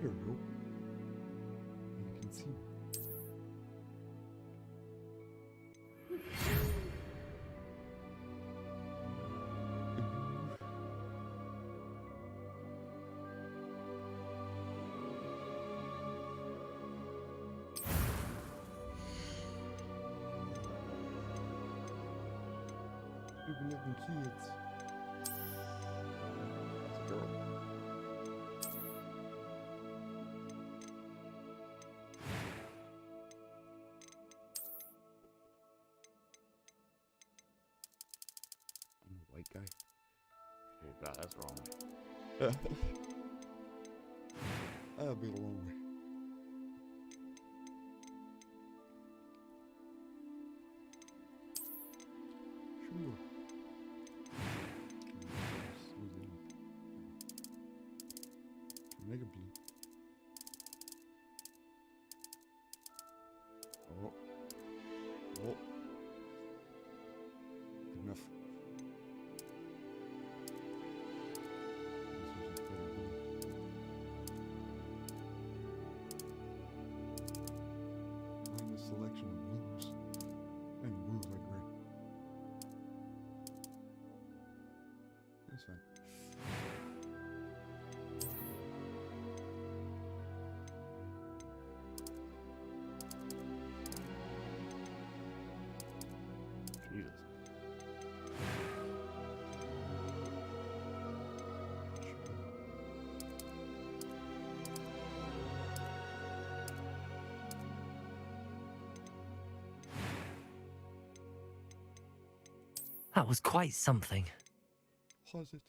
There we go. You can see. People living kids. It's a girl. I'm a white guy. Hey, that's wrong. That'll be a long way. Sure. Make it blue. Oh. Oh. Good enough. Find a selection of blues. And blues like red. That's fine. Jesus. That was quite something. Was it?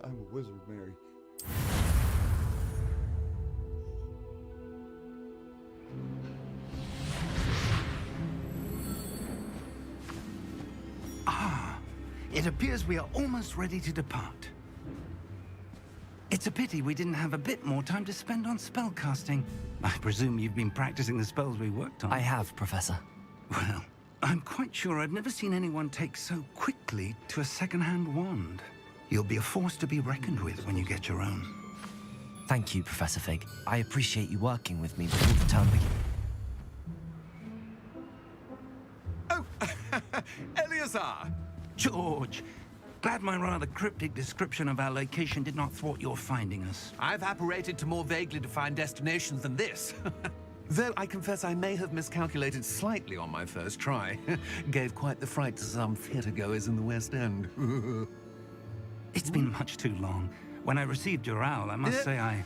I'm a wizard, Mary. Ah, it appears we are almost ready to depart. It's a pity we didn't have a bit more time to spend on spellcasting. I presume you've been practicing the spells we worked on. I have, Professor. Well, I'm quite sure I've never seen anyone take so quickly to a second-hand wand. You'll be a force to be reckoned with when you get your own. Thank you, Professor Fig. I appreciate you working with me before the term begins. Oh, Eleazar! George, glad my rather cryptic description of our location did not thwart your finding us. I've apparated to more vaguely defined destinations than this. Though I confess I may have miscalculated slightly on my first try. Gave quite the fright to some theatre-goers in the West End. It's been much too long. When I received your owl, I must say I...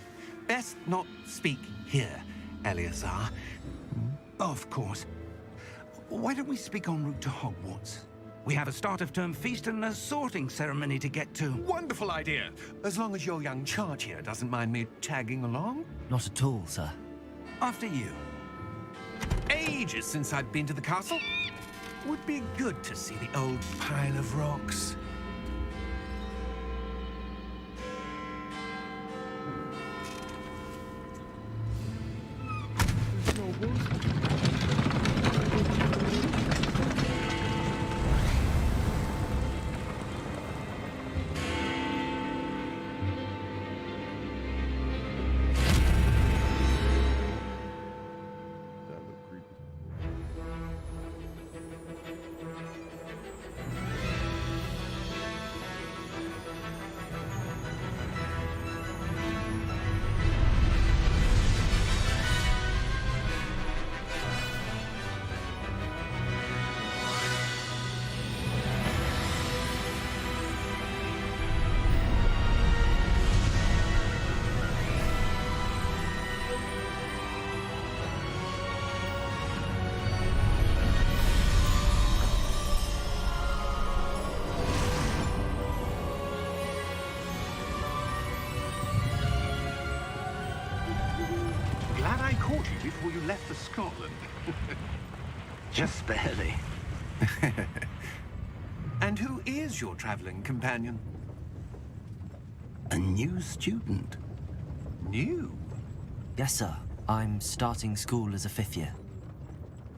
Best not speak here, Eleazar. Of course. Why don't we speak en route to Hogwarts? We have a start-of-term feast and a sorting ceremony to get to. Wonderful idea! As long as your young charge here doesn't mind me tagging along. Not at all, sir. After you. Ages since I've been to the castle. Would be good to see the old pile of rocks. There's no horse. That looked creepy. Glad I caught you before you left for Scotland. Just barely. And who is your traveling companion? A new student. New? Yes, sir. I'm starting school as a 5th year.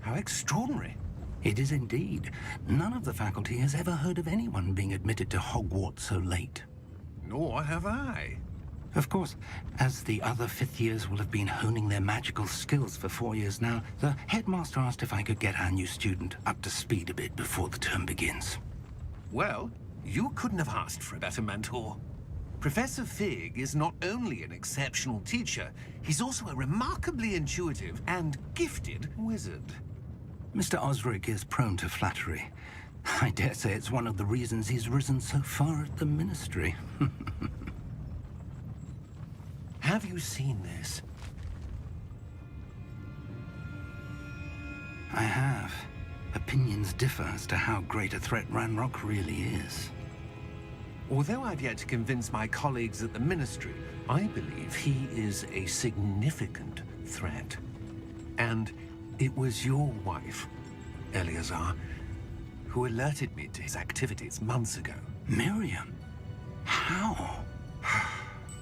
How extraordinary. It is indeed. None of the faculty has ever heard of anyone being admitted to Hogwarts so late. Nor have I. Of course, as the other fifth years will have been honing their magical skills for 4 years now, the headmaster asked if I could get our new student up to speed a bit before the term begins. Well, you couldn't have asked for a better mentor. Professor Fig is not only an exceptional teacher, he's also a remarkably intuitive and gifted wizard. Mr. Osric is prone to flattery. I dare say it's one of the reasons he's risen so far at the Ministry. Have you seen this? I have. Opinions differ as to how great a threat Ranrock really is. Although I've yet to convince my colleagues at the Ministry, I believe he is a significant threat. And it was your wife, Eleazar, who alerted me to his activities months ago. Miriam? How?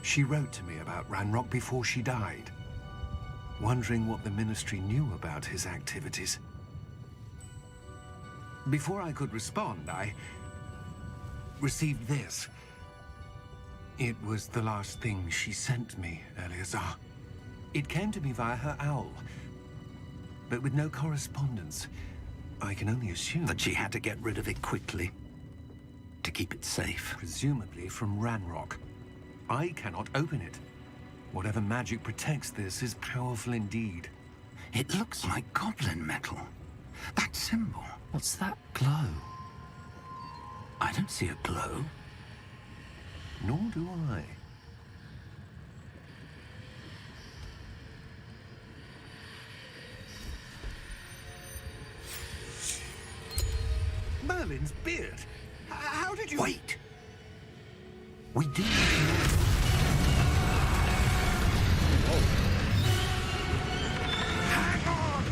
She wrote to me about Ranrock before she died, wondering what the Ministry knew about his activities. Before I could respond, I received this. It was the last thing she sent me, Eleazar. It came to me via her owl, but with no correspondence. I can only assume That she had to get rid of it quickly, to keep it safe. presumably from Ranrock. I cannot open it. Whatever magic protects this is powerful indeed. It looks like goblin metal. That symbol. What's that glow? I don't see a glow. Nor do I. Merlin's beard. How did you... Wait! We do need to know. Hang on!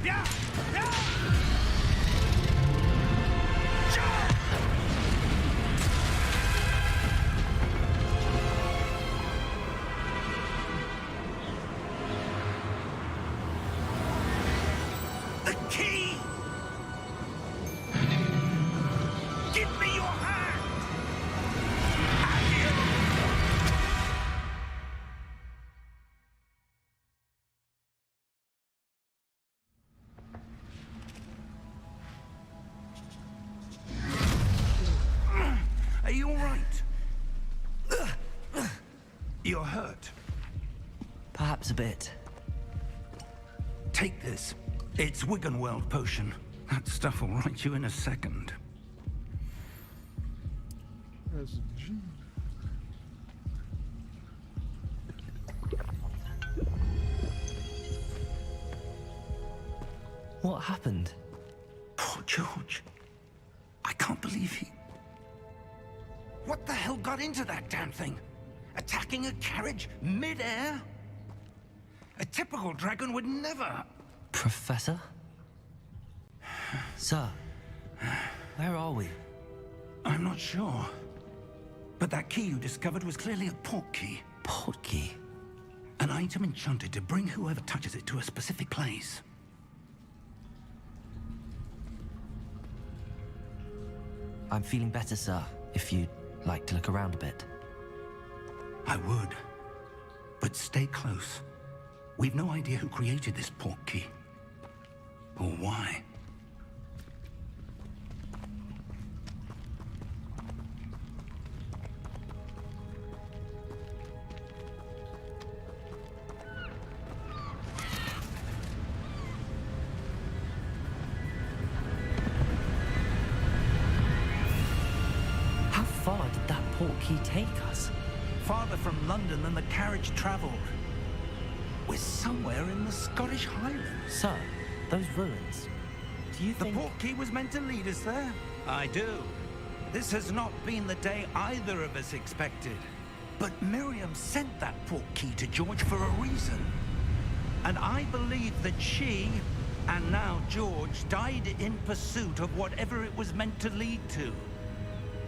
Yeah! Yeah! The key! Give me your hand! Are you all right? You're hurt. Perhaps a bit. Take this. It's Wiggenweld potion. That stuff will right you in a second. That's a G. What happened? Poor George. I can't believe he... What the hell got into that damn thing? Attacking a carriage mid-air? A typical dragon would never... Professor? Sir, where are we? I'm not sure. But that key you discovered was clearly a port key. Port key. An item enchanted to bring whoever touches it to a specific place. I'm feeling better, sir, if you'd like to look around a bit. I would. But stay close. We've no idea who created this port key. Or why. How far did that port key take us? Farther from London than the carriage traveled. We're somewhere in the Scottish Highlands. Sir, those ruins. Do you The think... port key was meant to lead us there? I do. This has not been the day either of us expected. But Miriam sent that port key to George for a reason. And I believe that she, and now George, died in pursuit of whatever it was meant to lead to.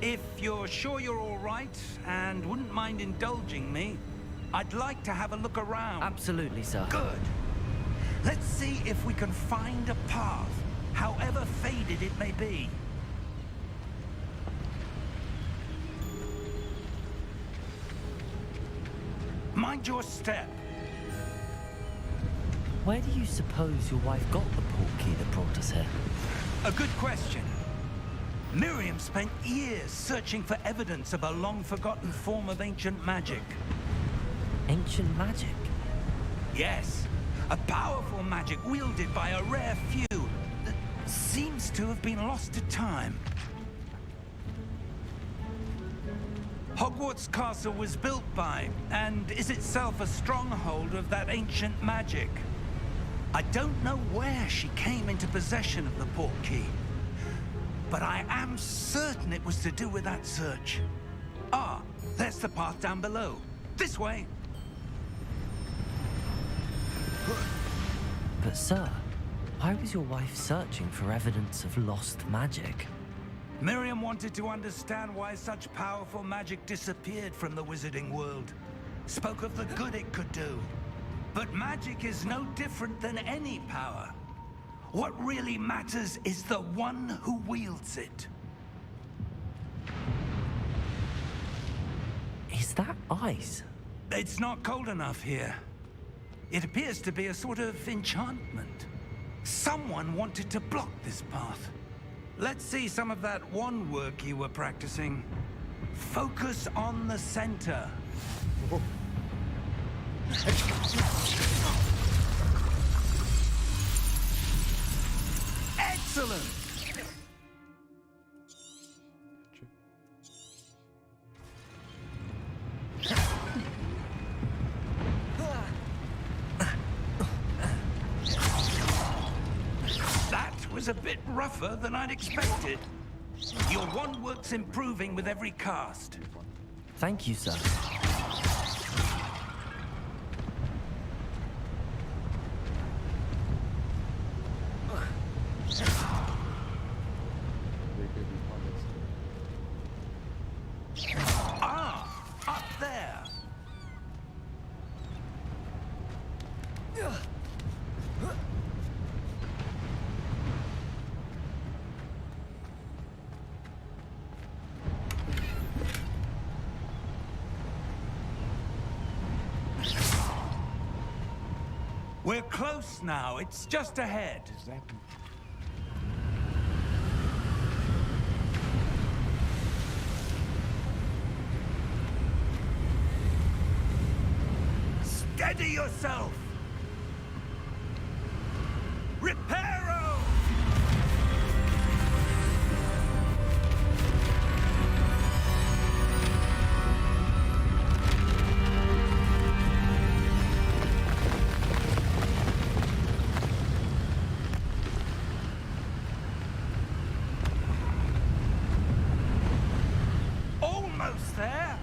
If you're sure you're all right, and wouldn't mind indulging me, I'd like to have a look around. Absolutely, sir. Good. Let's see if we can find a path, however faded it may be. Mind your step. Where do you suppose your wife got the portkey that brought us here? A good question. Miriam spent years searching for evidence of a long-forgotten form of ancient magic. Ancient magic? Yes, a powerful magic wielded by a rare few that seems to have been lost to time. Hogwarts Castle was built by, and is itself a stronghold of that ancient magic. I don't know where she came into possession of the portkey, but I am certain it was to do with that search. Ah, there's the path down below. This way. But sir, why was your wife searching for evidence of lost magic? Miriam wanted to understand why such powerful magic disappeared from the wizarding world. Spoke of the good it could do. But magic is no different than any power. What really matters is the one who wields it. Is that ice? It's not cold enough here. It appears to be a sort of enchantment. Someone wanted to block this path. Let's see some of that wand work you were practicing. Focus on the center. Excellent! That was a bit rougher than I'd expected. Your wand work's improving with every cast. Thank you, sir. Ah, up there. We're close now. It's just ahead. Steady yourself! Reparo! Almost there!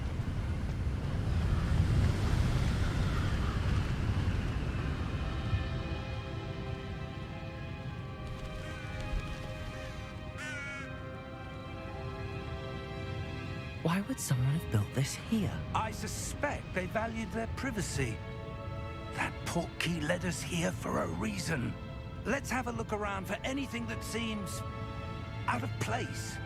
Why would someone have built this here? I suspect they valued their privacy. That portkey led us here for a reason. Let's have a look around for anything that seems out of place.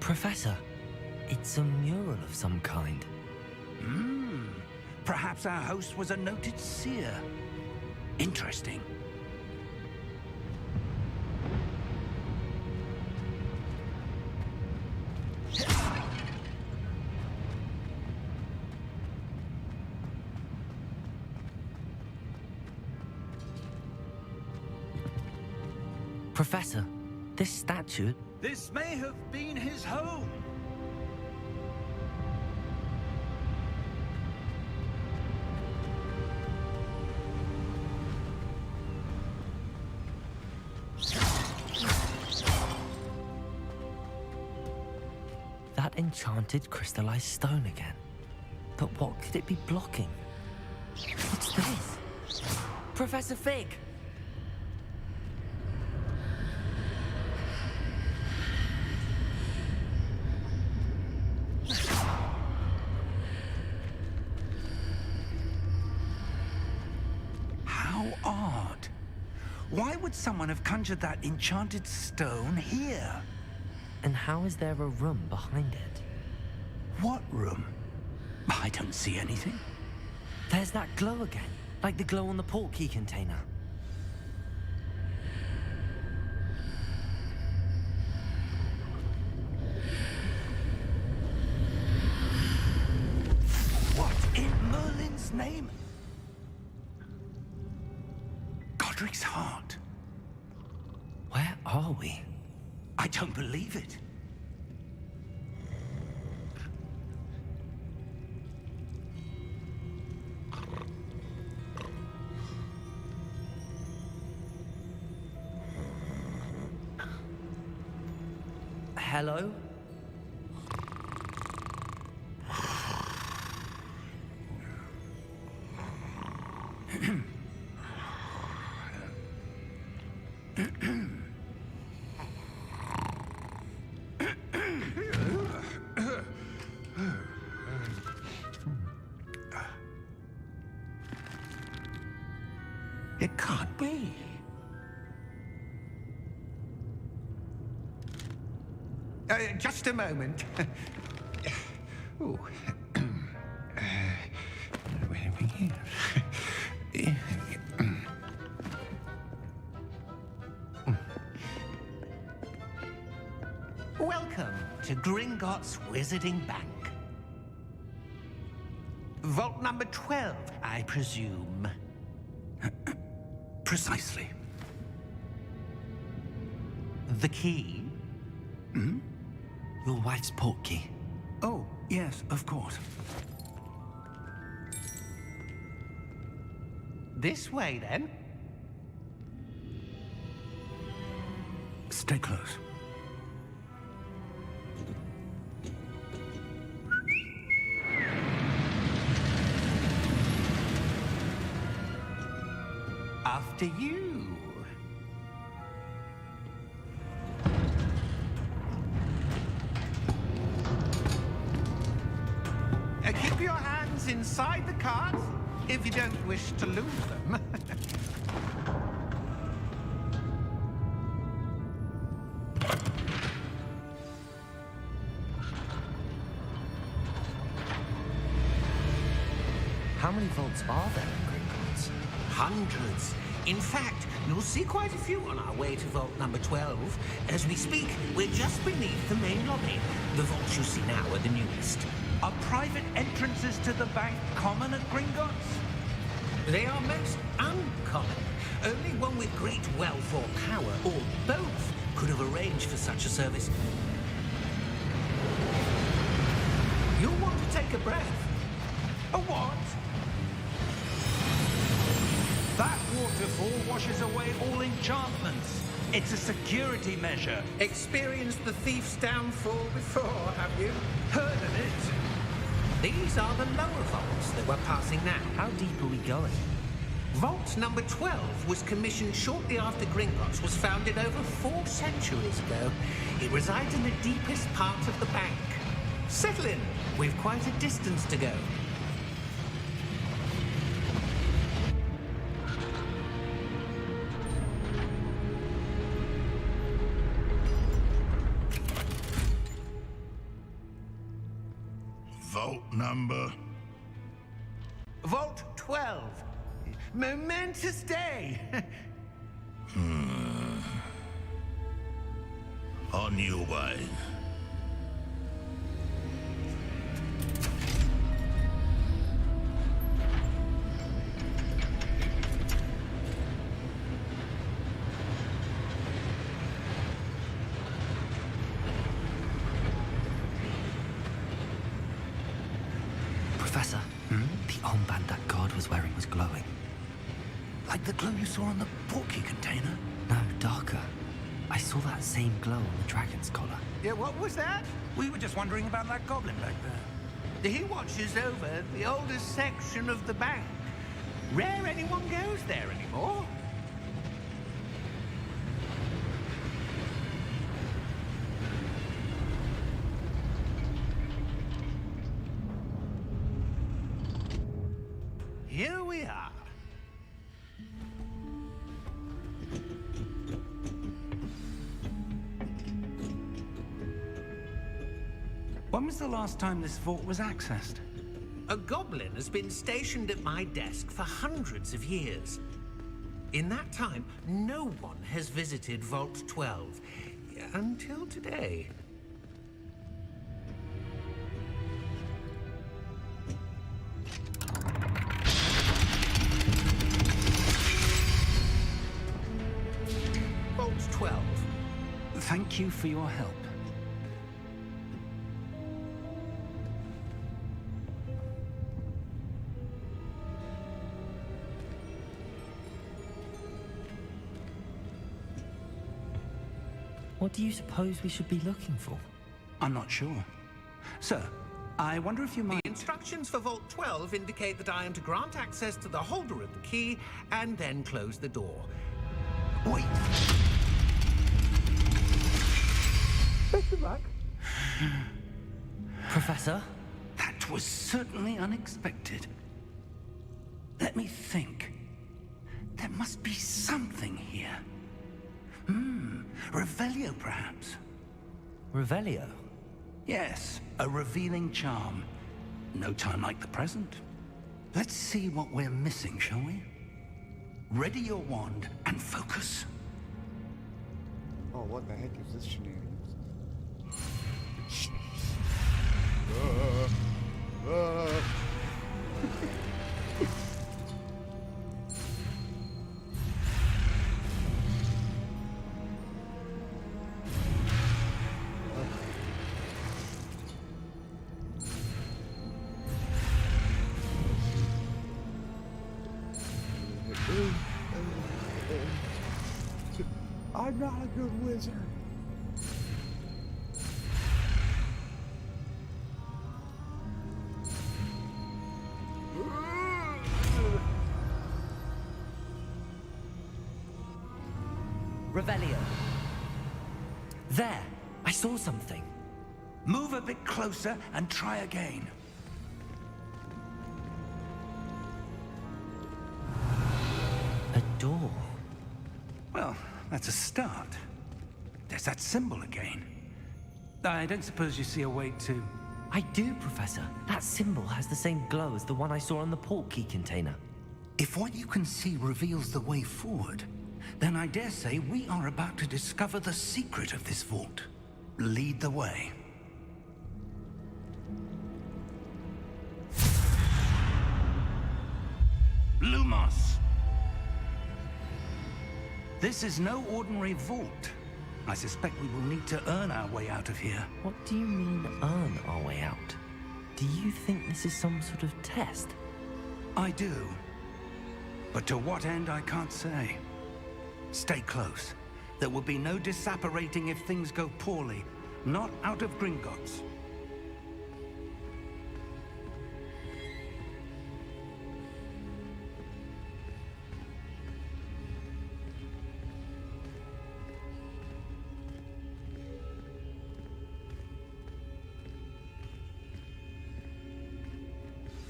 Professor, it's a mural of some kind. Perhaps our host was a noted seer. Interesting. Professor, this statue... This may have been his home. that enchanted crystallized stone again. But what could it be blocking? What's this? Professor Fig! How odd. Why would someone have conjured that enchanted stone here? And how is there a room behind it? What room? I don't see anything. There's that glow again, like the glow on the portkey container. What in Merlin's name? Godric's heart. Where are we? I don't believe it. Hello? It can't be. Just a moment. Ooh. Where are we here? Welcome to Gringotts Wizarding Bank. Vault number 12, I presume. Precisely. The key? Hmm? Your wife's portkey. Oh, yes, of course. This way, then. Stay close. After you. Keep your hands inside the cart if you don't wish to lose them. How many vaults are there in Gringotts? Hundreds. In fact, you'll see quite a few on our way to vault number 12. As we speak, we're just beneath the main lobby. The vaults you see now are the newest. Are private entrances to the bank common at Gringotts? They are most uncommon. Only one with great wealth or power, or both, could have arranged for such a service. You'll want to take a breath. A what? That waterfall washes away all enchantments. It's a security measure. Experienced the thief's downfall before, have you? Heard of it? These are the lower vaults that we're passing now. How deep are we going? Vault number 12 was commissioned shortly after Gringotts was founded over 4 centuries ago. It resides in the deepest part of the bank. Settle in. We've quite a distance to go. Vault number. Vault 12. Momentous day. On your way. Professor, the armband that guard was wearing was glowing. Like the glow you saw on the portkey container? No, darker. I saw that same glow on the dragon's collar. Yeah, what was that? We were just wondering about that goblin back there. He watches over the oldest section of the bank. Rare anyone goes there anymore. Here we are. When was the last time this vault was accessed? A goblin has been stationed at my desk for hundreds of years. In that time, no one has visited Vault 12 until today. Vault 12. Thank you for your help. What do you suppose we should be looking for? I'm not sure. Sir, I wonder if you might... The instructions for Vault 12 indicate that I am to grant access to the holder of the key and then close the door. Wait! Best of luck. Professor? That was certainly unexpected. Let me think. There must be something here. Revelio, perhaps? Revelio? Yes, a revealing charm. No time like the present. Let's see what we're missing, shall we? Ready your wand and focus. Oh, what the heck is this shenanigans? I'm not a good wizard. Revelio. There! I saw something. Move a bit closer and try again. A door. Well, that's a start. There's that symbol again. I don't suppose you see a way to... I do, Professor. That symbol has the same glow as the one I saw on the port key container. If what you can see reveals the way forward, then I dare say we are about to discover the secret of this vault. Lead the way. Lumos! This is no ordinary vault. I suspect we will need to earn our way out of here. What do you mean, earn our way out? Do you think this is some sort of test? I do. But to what end, I can't say. Stay close. There will be no disapparating if things go poorly. Not out of Gringotts.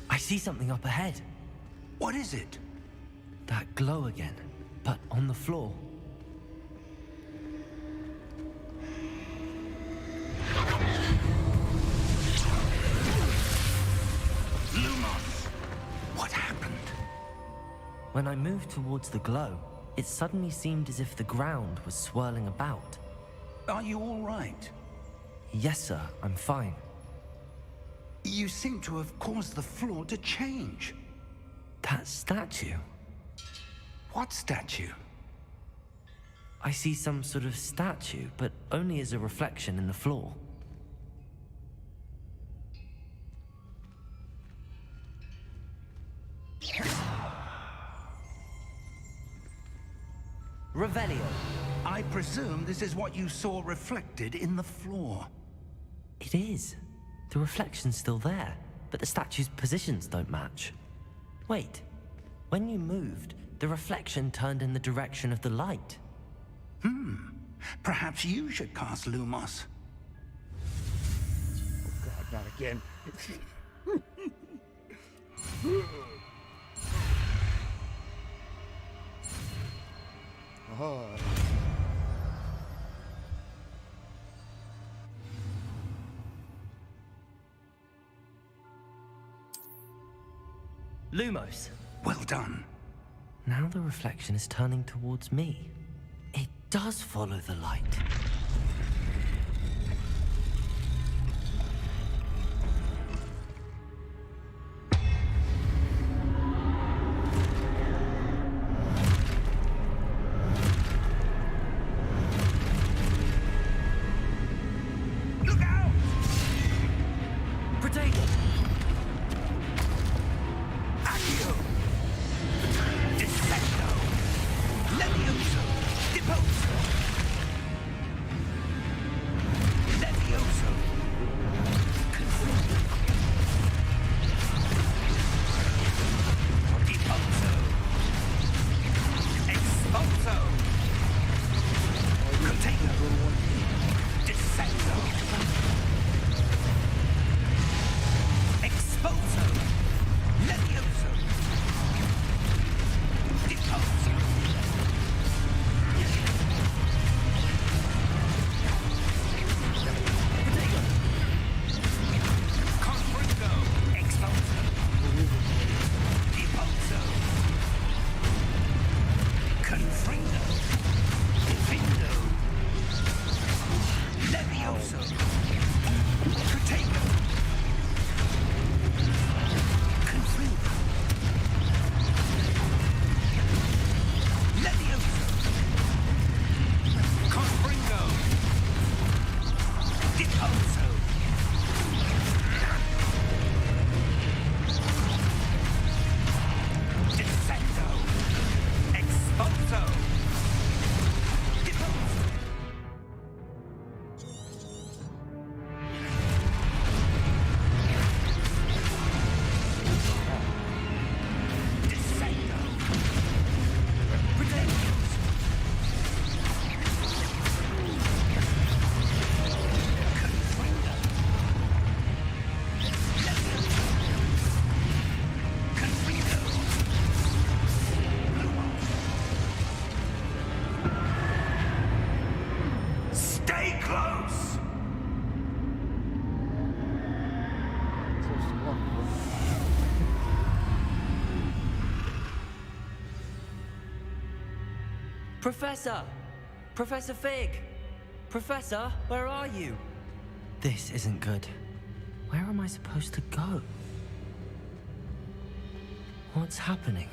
I see something up ahead. What is it? That glow again, but on the floor. Lumos! What happened? When I moved towards the glow, it suddenly seemed as if the ground was swirling about. Are you all right? Yes, sir, I'm fine. You seem to have caused the floor to change. That statue? What statue? I see some sort of statue, but only as a reflection in the floor. Revelio. I presume this is what you saw reflected in the floor. It is. The reflection's still there, but the statue's positions don't match. Wait, when you moved, the reflection turned in the direction of the light. Perhaps you should cast Lumos. God, not again. Oh. Lumos! Well done. Now the reflection is turning towards me. It does follow the light. Look out! Protego! Accio! Descendo! Levioso! Deposo! Levioso! Confundo! Deposo! Exposo! Protego! Descendo! Exposo! Levioso! Deposo! Confringo! Exposo! Deposo! Confringo! Defindo! Levioso! Protego! Confringo! Levioso! Confringo! Deposo! Descendo! Exposo! Deposo! Descendo! Protectus! Confringo! Levioso! Confringo! Stay close! Professor! Professor Fig! Professor, where are you? This isn't good. Where am I supposed to go? What's happening?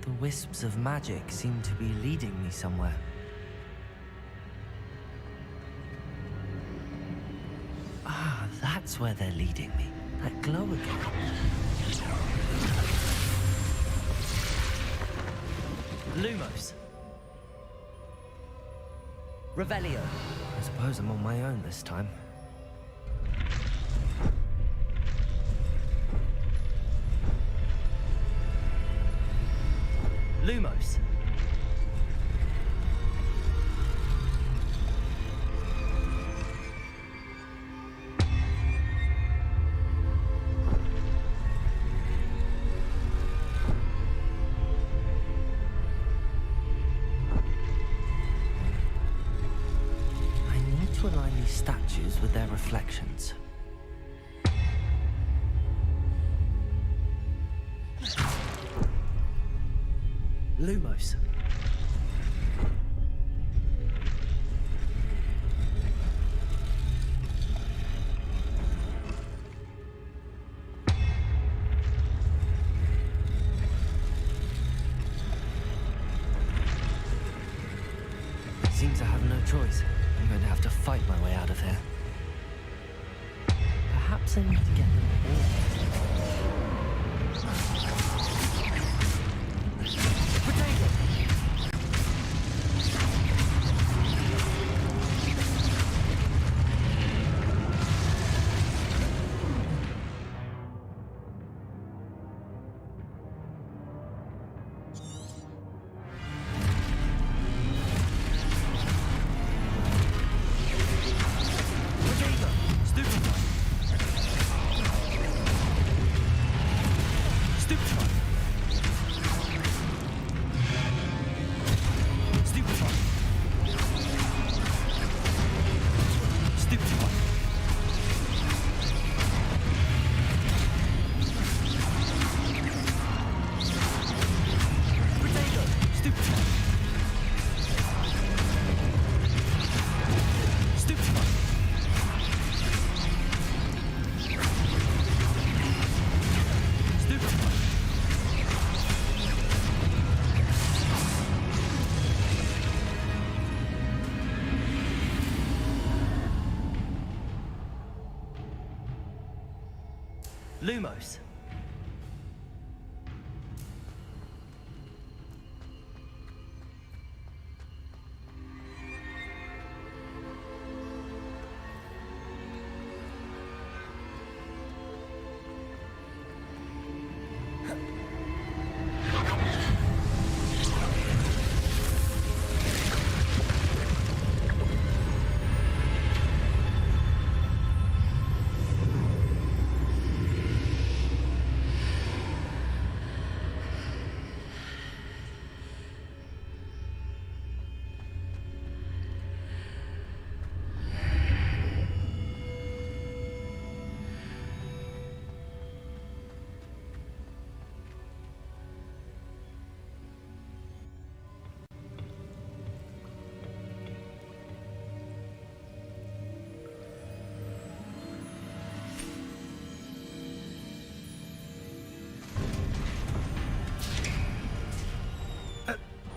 The wisps of magic seem to be leading me somewhere. Ah, that's where they're leading me. That glow again. Lumos. Revelio. I suppose I'm on my own this time. Lumos. I need to align these statues with their reflections. Lumos. Seems I have no choice. I'm going to have to fight my way out of here. Perhaps I need to get them all. Potato! Lumos.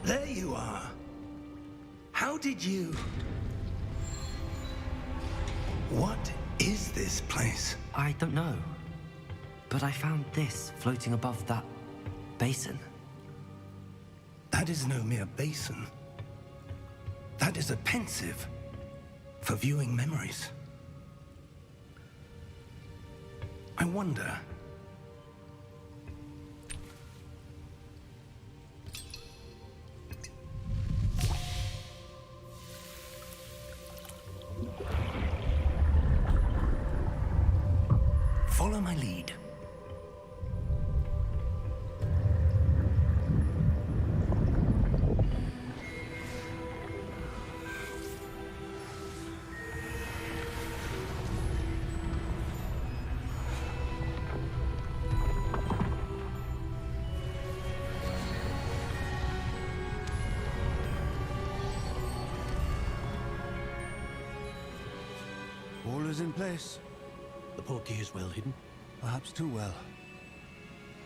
There you are. How did you... What is this place? I don't know. But I found this floating above that basin. That is no mere basin. That is a pensive for viewing memories. I wonder... Follow my lead. All is in place. The portkey is well hidden. Perhaps too well.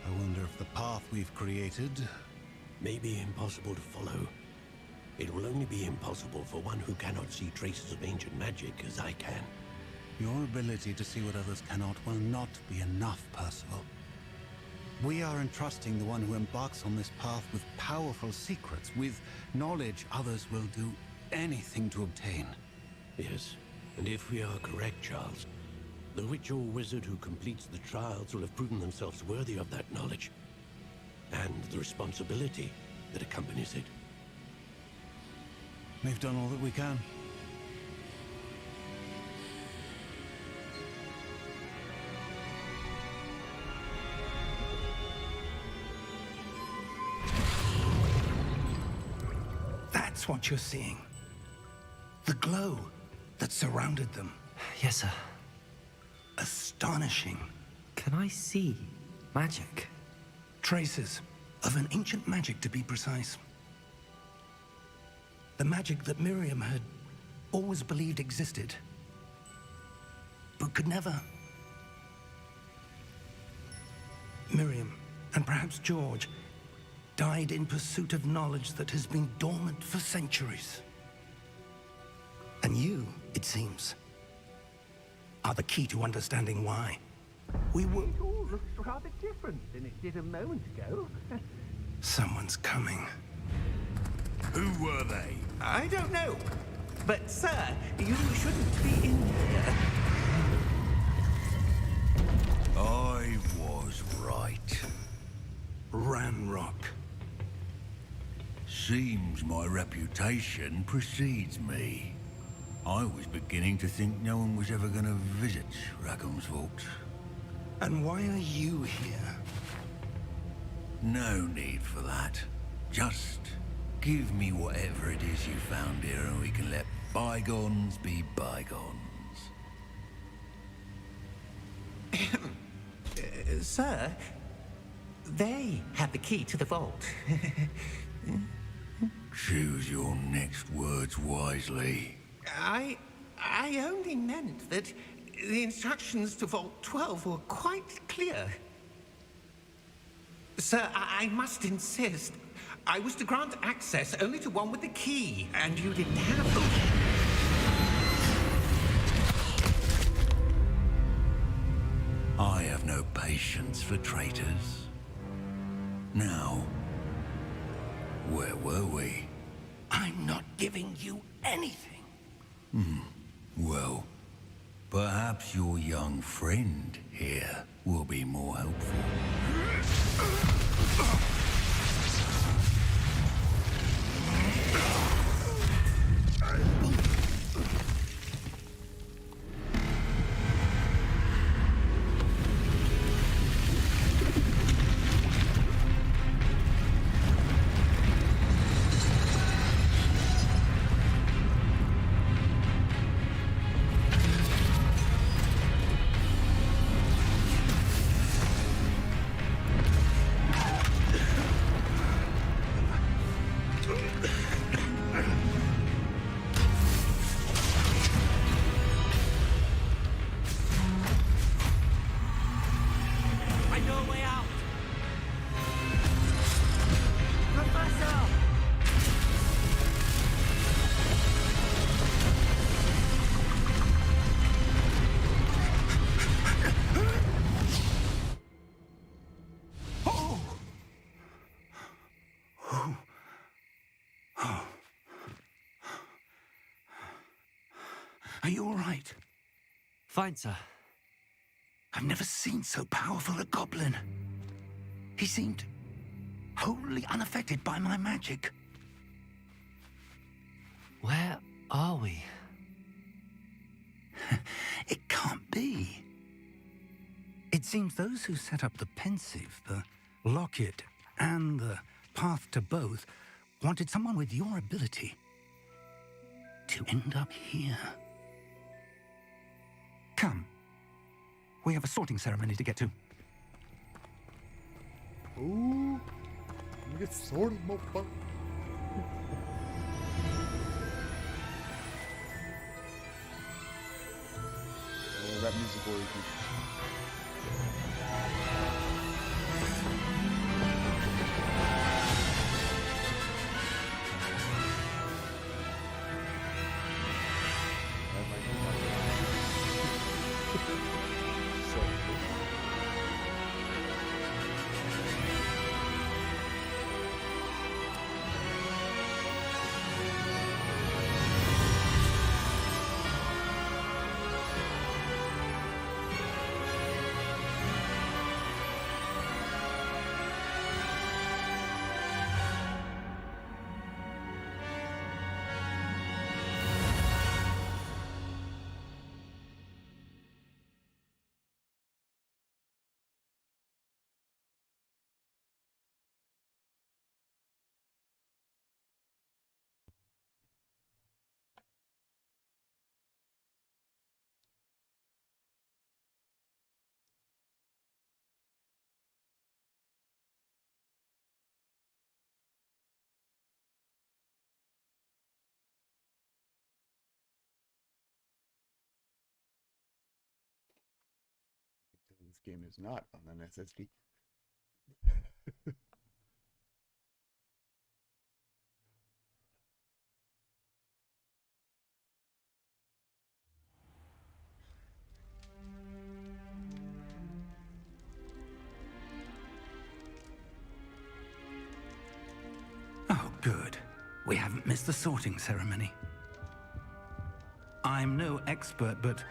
I wonder if the path we've created... May be impossible to follow. It will only be impossible for one who cannot see traces of ancient magic as I can. Your ability to see what others cannot will not be enough, Percival. We are entrusting the one who embarks on this path with powerful secrets, with knowledge others will do anything to obtain. Yes, and if we are correct, Charles, the witch or wizard who completes the trials will have proven themselves worthy of that knowledge, and the responsibility that accompanies it. We've done all that we can. That's what you're seeing. The glow that surrounded them. Yes, sir. Astonishing. Can I see magic? Traces of an ancient magic, to be precise. The magic that Miriam had always believed existed, but could never. Miriam, and perhaps George, died in pursuit of knowledge that has been dormant for centuries. And you, it seems, are the key to understanding why. We will... It all looks rather different than it did a moment ago. Someone's coming. Who were they? I don't know. But, sir, you shouldn't be in here. I was right. Ranrock. Seems my reputation precedes me. I was beginning to think no one was ever going to visit Rackham's Vault. And why are you here? No need for that. Just give me whatever it is you found here and we can let bygones be bygones. Sir, they have the key to the vault. Choose your next words wisely. I only meant that the instructions to Vault 12 were quite clear. Sir, I must insist. I was to grant access only to one with the key, and you didn't have them. I have no patience for traitors. Now, where were we? I'm not giving you anything. Well, perhaps your young friend here will be more helpful. I know a way out! Professor! Are you all right? Fine, sir. I've never seen so powerful a goblin. He seemed wholly unaffected by my magic. Where are we? It can't be. It seems those who set up the pensive, the locket, and the path to both wanted someone with your ability to end up here. Come. We have a sorting ceremony to get to. Ooh. You get sorted, motherfucker. Oh, that music already. This game is not on an SSD. Oh, good. We haven't missed the sorting ceremony. I'm no expert, but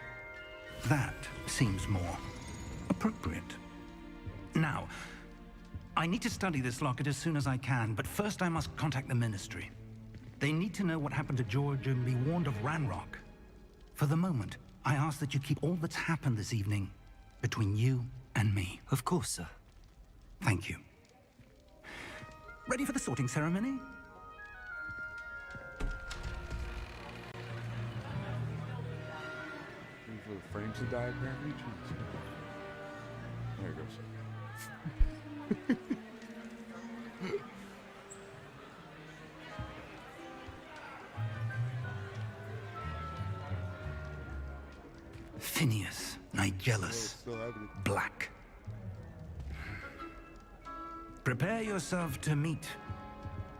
that seems more appropriate. Now, I need to study this locket as soon as I can, but first I must contact the Ministry. They need to know what happened to George and be warned of Ranrock. For the moment, I ask that you keep all that's happened this evening between you and me. Of course, sir. Thank you. Ready for the sorting ceremony? For the frames of diagram each. There it goes. Phineas, Nigellus, Still happening. Black. Prepare yourself to meet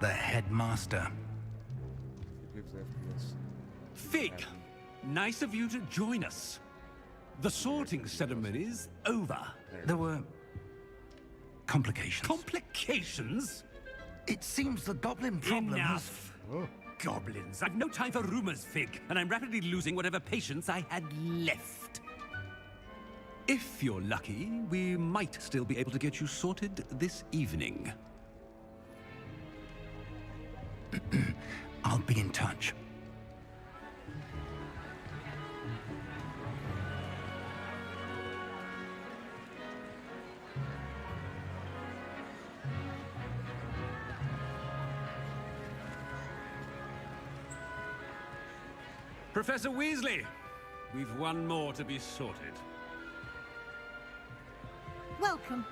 the headmaster. It gives FPS. Fig, nice of you to join us. The sorting ceremony's over. There were complications. Complications? It seems the goblin problem Enough! Goblins. I've no time for rumors, Fig, and I'm rapidly losing whatever patience I had left. If you're lucky, we might still be able to get you sorted this evening. I'll be in touch. Professor Weasley, we've one more to be sorted. Welcome.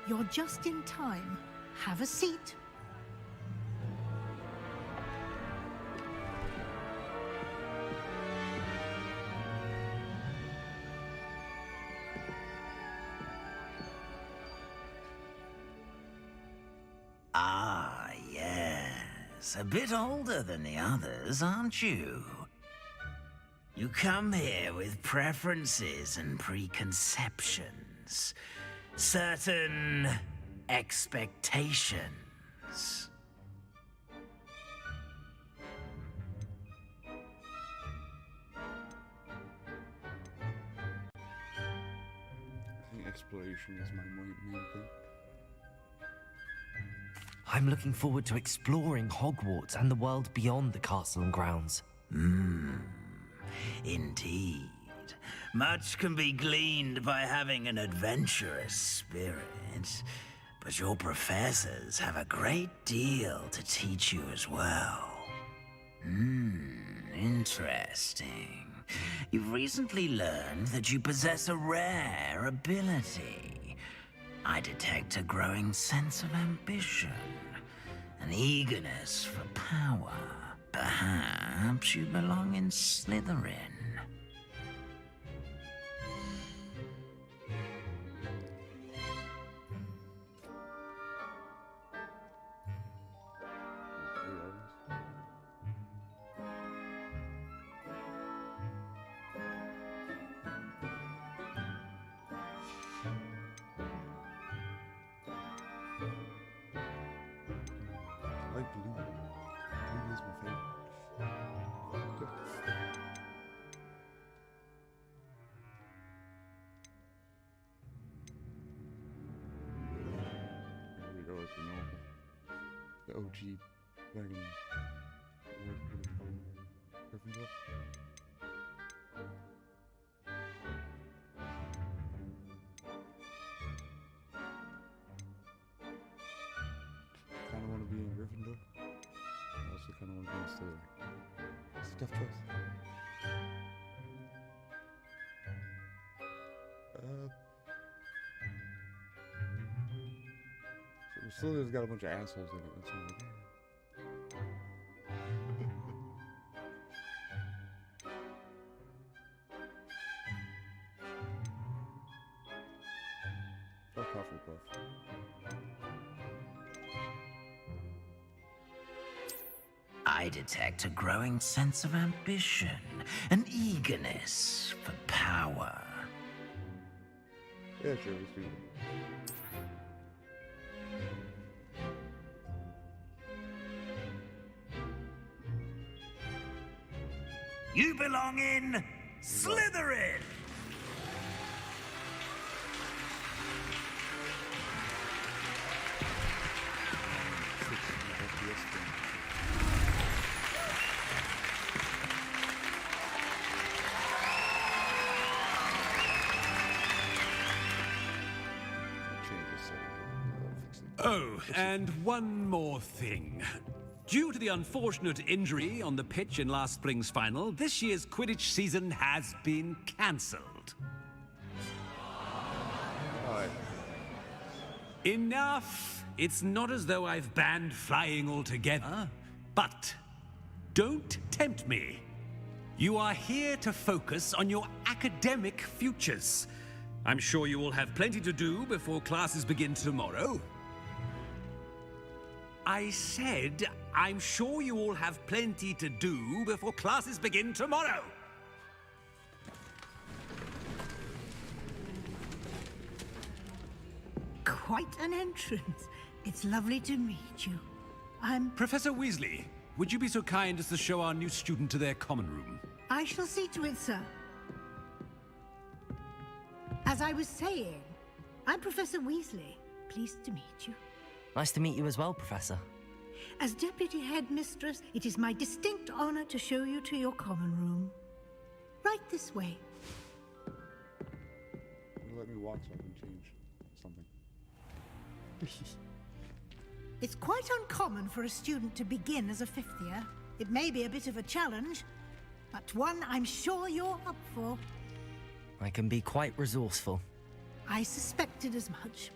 You're just in time. Have a seat. Ah, yes. A bit older than the others, aren't you? You come here with preferences and preconceptions. Certain expectations. I think exploration is my main thing. I'm looking forward to exploring Hogwarts and the world beyond the castle and grounds. Indeed. Much can be gleaned by having an adventurous spirit, but your professors have a great deal to teach you as well. Interesting. You've recently learned that you possess a rare ability. I detect a growing sense of ambition, an eagerness for power. Perhaps you belong in Slytherin. I like blue. Blue is my favorite. Good. Here we go with the normal. The OG dragon. What do you call it? Gryffindor? Kind of want to be in Gryffindor. I also kind of want to be in Slytherin. It's a tough choice. So Slytherin's got a bunch of assholes in it. That's what Fuck Hufflepuff. I detect a growing sense of ambition, an eagerness for power. Yeah, sure, let's do it. You belong in Slytherin! Oh, and one more thing. Due to the unfortunate injury on the pitch in last spring's final, this year's Quidditch season has been cancelled. Enough! It's not as though I've banned flying altogether, but don't tempt me. You are here to focus on your academic futures. I'm sure you will have plenty to do before classes begin tomorrow. I said, I'm sure you all have plenty to do before classes begin tomorrow. quite an entrance. It's lovely to meet you. Professor Weasley, would you be so kind as to show our new student to their common room? I shall see to it, sir. As I was saying, I'm Professor Weasley. Pleased to meet you. Nice to meet you as well, Professor. As Deputy Headmistress, it is my distinct honor to show you to your common room. Right this way. Let me walk so I can change something. It's quite uncommon for a student to begin as a fifth year. It may be a bit of a challenge, but one I'm sure you're up for. I can be quite resourceful. I suspected as much.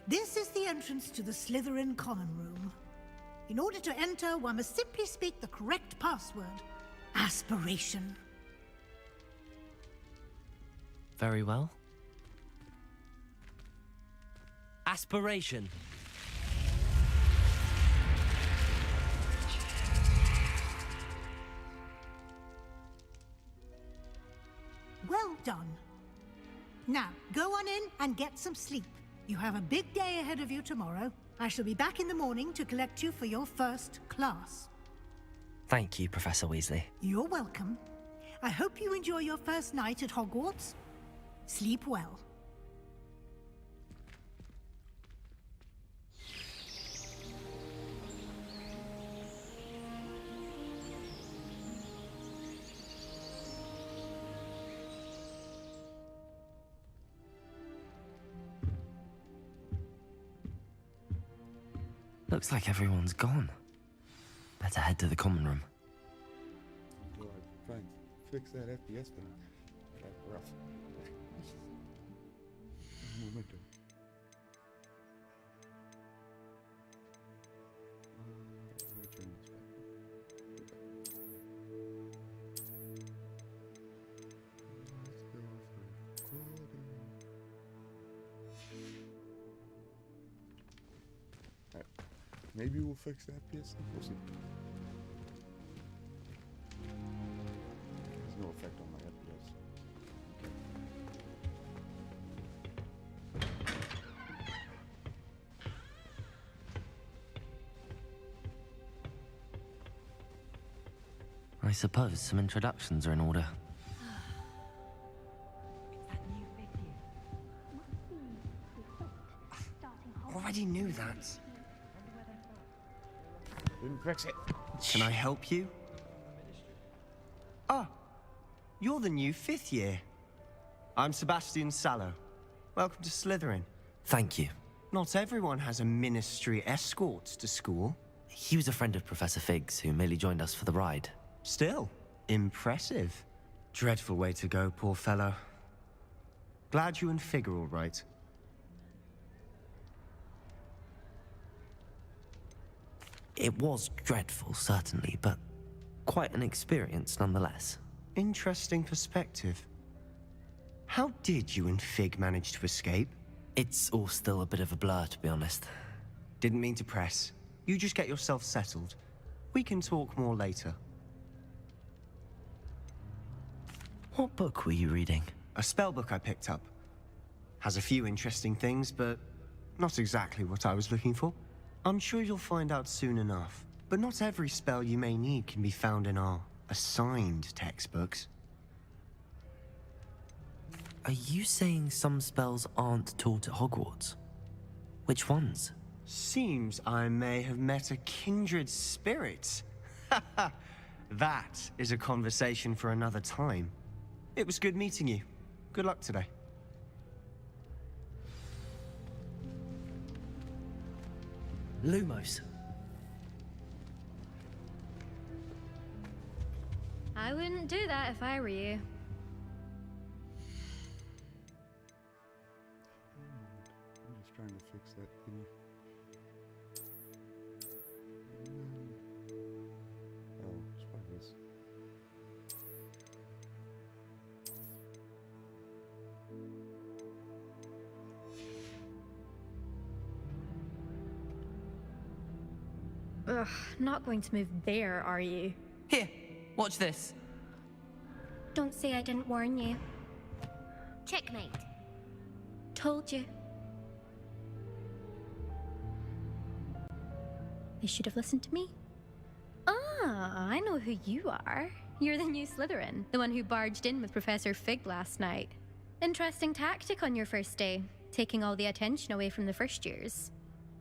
This is the entrance to the Slytherin common room. In order to enter, one must simply speak the correct password. Aspiration. Very well. Aspiration. Well done. Now, go on in and get some sleep. You have a big day ahead of you tomorrow. I shall be back in the morning to collect you for your first class. Thank you, Professor Weasley. You're welcome. I hope you enjoy your first night at Hogwarts. Sleep well. Looks like everyone's gone. Better head to the common room. Do I try and fix that FPS thing? That's rough. Momentum. Let me turn this back. Let's go for golden. Alright. Maybe we'll fix the FPS thing. We'll see. There's no effect on my FPS. I suppose some introductions are in order. Already knew that. Didn't fix it. Can I help you? Ah, you're the new fifth year. I'm Sebastian Sallow. Welcome to Slytherin. Thank you. Not everyone has a ministry escort to school. He was a friend of Professor Fig's who merely joined us for the ride. Still, impressive. Dreadful way to go, poor fellow. Glad you and Fig are all right. It was dreadful, certainly, but quite an experience nonetheless. Interesting perspective. How did you and Fig manage to escape? It's all still a bit of a blur, to be honest. Didn't mean to press. You just get yourself settled. We can talk more later. What book were you reading? A spell book I picked up. Has a few interesting things, but not exactly what I was looking for. I'm sure you'll find out soon enough. But not every spell you may need can be found in our assigned textbooks. Are you saying some spells aren't taught at Hogwarts? Which ones? Seems I may have met a kindred spirit. That is a conversation for another time. It was good meeting you. Good luck today. Lumos. I wouldn't do that if I were you. I'm just trying to fix that thingy. Oh, it's probably this. Ugh, not going to move there, are you? Here, watch this. Don't say I didn't warn you. Checkmate. Told you. They should have listened to me. Ah, I know who you are. You're the new Slytherin, the one who barged in with Professor Fig last night. Interesting tactic on your first day, taking all the attention away from the first years.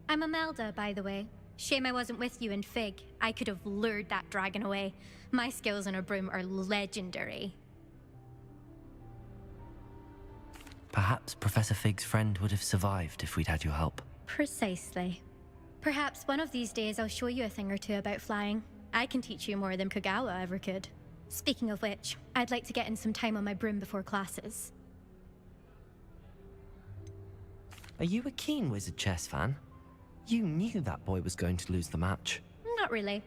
I'm Imelda, by the way. Shame I wasn't with you in Fig. I could have lured that dragon away. My skills on a broom are legendary. Perhaps Professor Fig's friend would have survived if we'd had your help. Precisely. Perhaps one of these days I'll show you a thing or two about flying. I can teach you more than Kagawa ever could. Speaking of which, I'd like to get in some time on my broom before classes. Are you a keen Wizard Chess fan? You knew that boy was going to lose the match. Not really.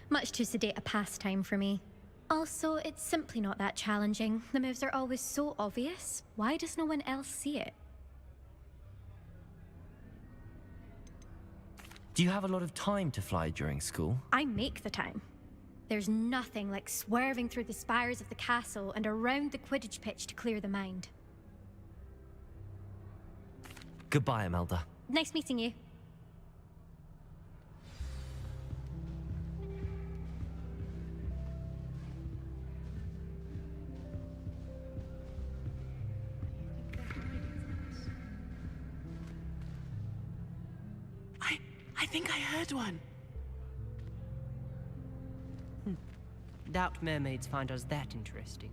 Much too sedate a pastime for me. Also, it's simply not that challenging. The moves are always so obvious. Why does no one else see it? Do you have a lot of time to fly during school? I make the time. There's nothing like swerving through the spires of the castle and around the Quidditch pitch to clear the mind. Goodbye, Imelda. Nice meeting you. I think I heard one. Doubt mermaids find us that interesting.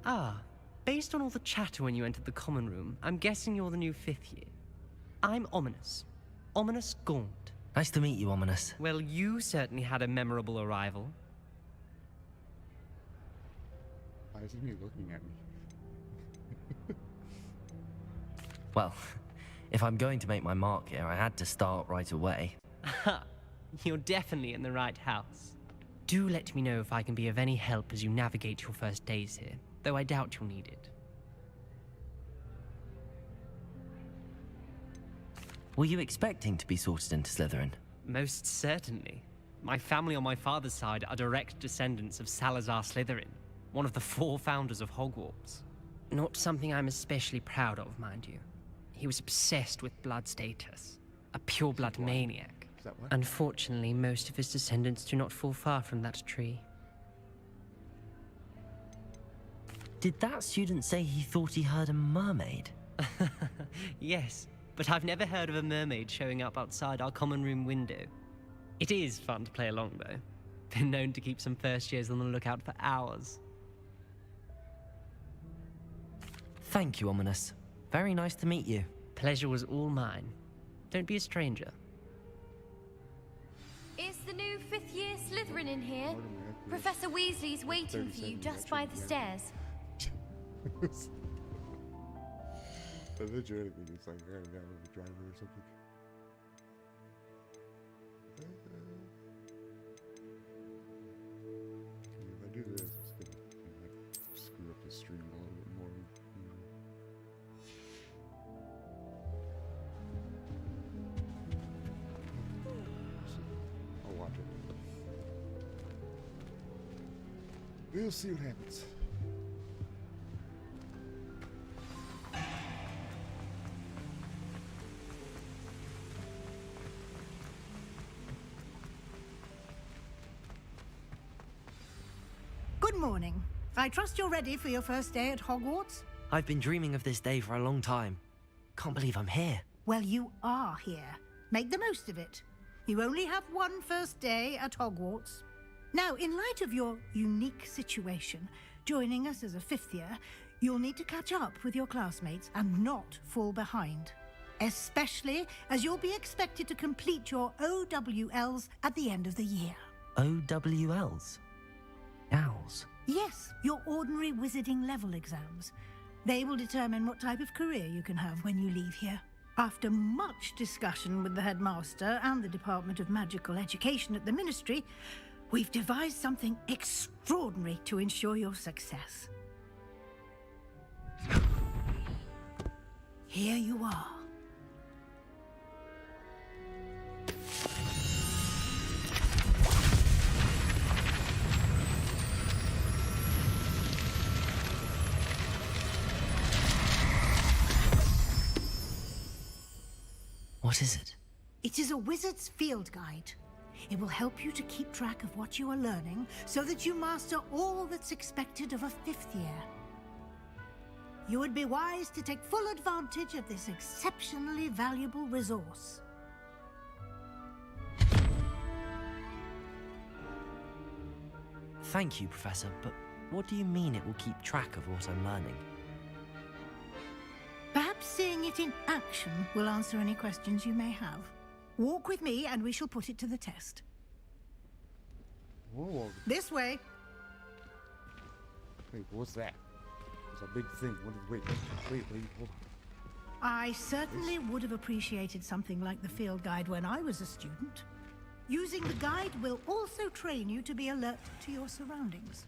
Ah, based on all the chatter when you entered the common room, I'm guessing you're the new 5th year. I'm Ominous. Ominous Gaunt. Nice to meet you, Ominous. Well, you certainly had a memorable arrival. Why isn't he looking at me? Well, if I'm going to make my mark here, I had to start right away. Ha! You're definitely in the right house. Do let me know if I can be of any help as you navigate your first days here, though I doubt you'll need it. Were you expecting to be sorted into Slytherin? Most certainly. My family on my father's side are direct descendants of Salazar Slytherin, one of the 4 founders of Hogwarts. Not something I'm especially proud of, mind you. He was obsessed with blood status, a pure-blood maniac. Is that what? Unfortunately, most of his descendants do not fall far from that tree. Did that student say he thought he heard a mermaid? Yes, but I've never heard of a mermaid showing up outside our common room window. It is fun to play along, though. Been known to keep some first years on the lookout for hours. Thank you, Ominous. Very nice to meet you. Pleasure was all mine. Don't be a stranger. Is the new 5th year Slytherin in here? Professor Weasley's waiting for you just by the stairs. I literally think it's like right now with a driver or something. If I do this, it's gonna like screw up the stream a little bit more. I'll watch it. We'll see what happens. Good morning. I trust you're ready for your first day at Hogwarts? I've been dreaming of this day for a long time. Can't believe I'm here. Well, you are here. Make the most of it. You only have one first day at Hogwarts. Now, in light of your unique situation, joining us as a 5th year, you'll need to catch up with your classmates and not fall behind. Especially as you'll be expected to complete your OWLs at the end of the year. OWLs? Owls? Yes, your ordinary wizarding level exams. They will determine what type of career you can have when you leave here. After much discussion with the headmaster and the Department of Magical Education at the Ministry, we've devised something extraordinary to ensure your success. Here you are. What is it? It is a wizard's field guide. It will help you to keep track of what you are learning so that you master all that's expected of a 5th year. You would be wise to take full advantage of this exceptionally valuable resource. Thank you, Professor, but what do you mean it will keep track of what I'm learning? Perhaps seeing it in action will answer any questions you may have. Walk with me and we shall put it to the test. Whoa. This way. Wait, what's that? It's a big thing. Wait, hold on. I certainly would have appreciated something like the field guide when I was a student. Using the guide will also train you to be alert to your surroundings.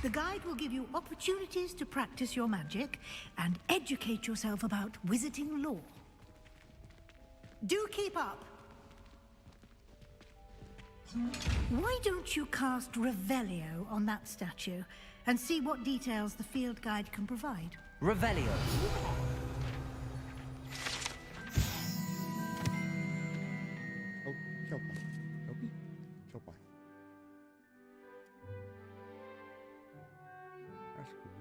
The guide will give you opportunities to practice your magic and educate yourself about wizarding lore. Do keep up! Why don't you cast Revelio on that statue and see what details the field guide can provide? Revelio. Oh, Kelpie. That's cool.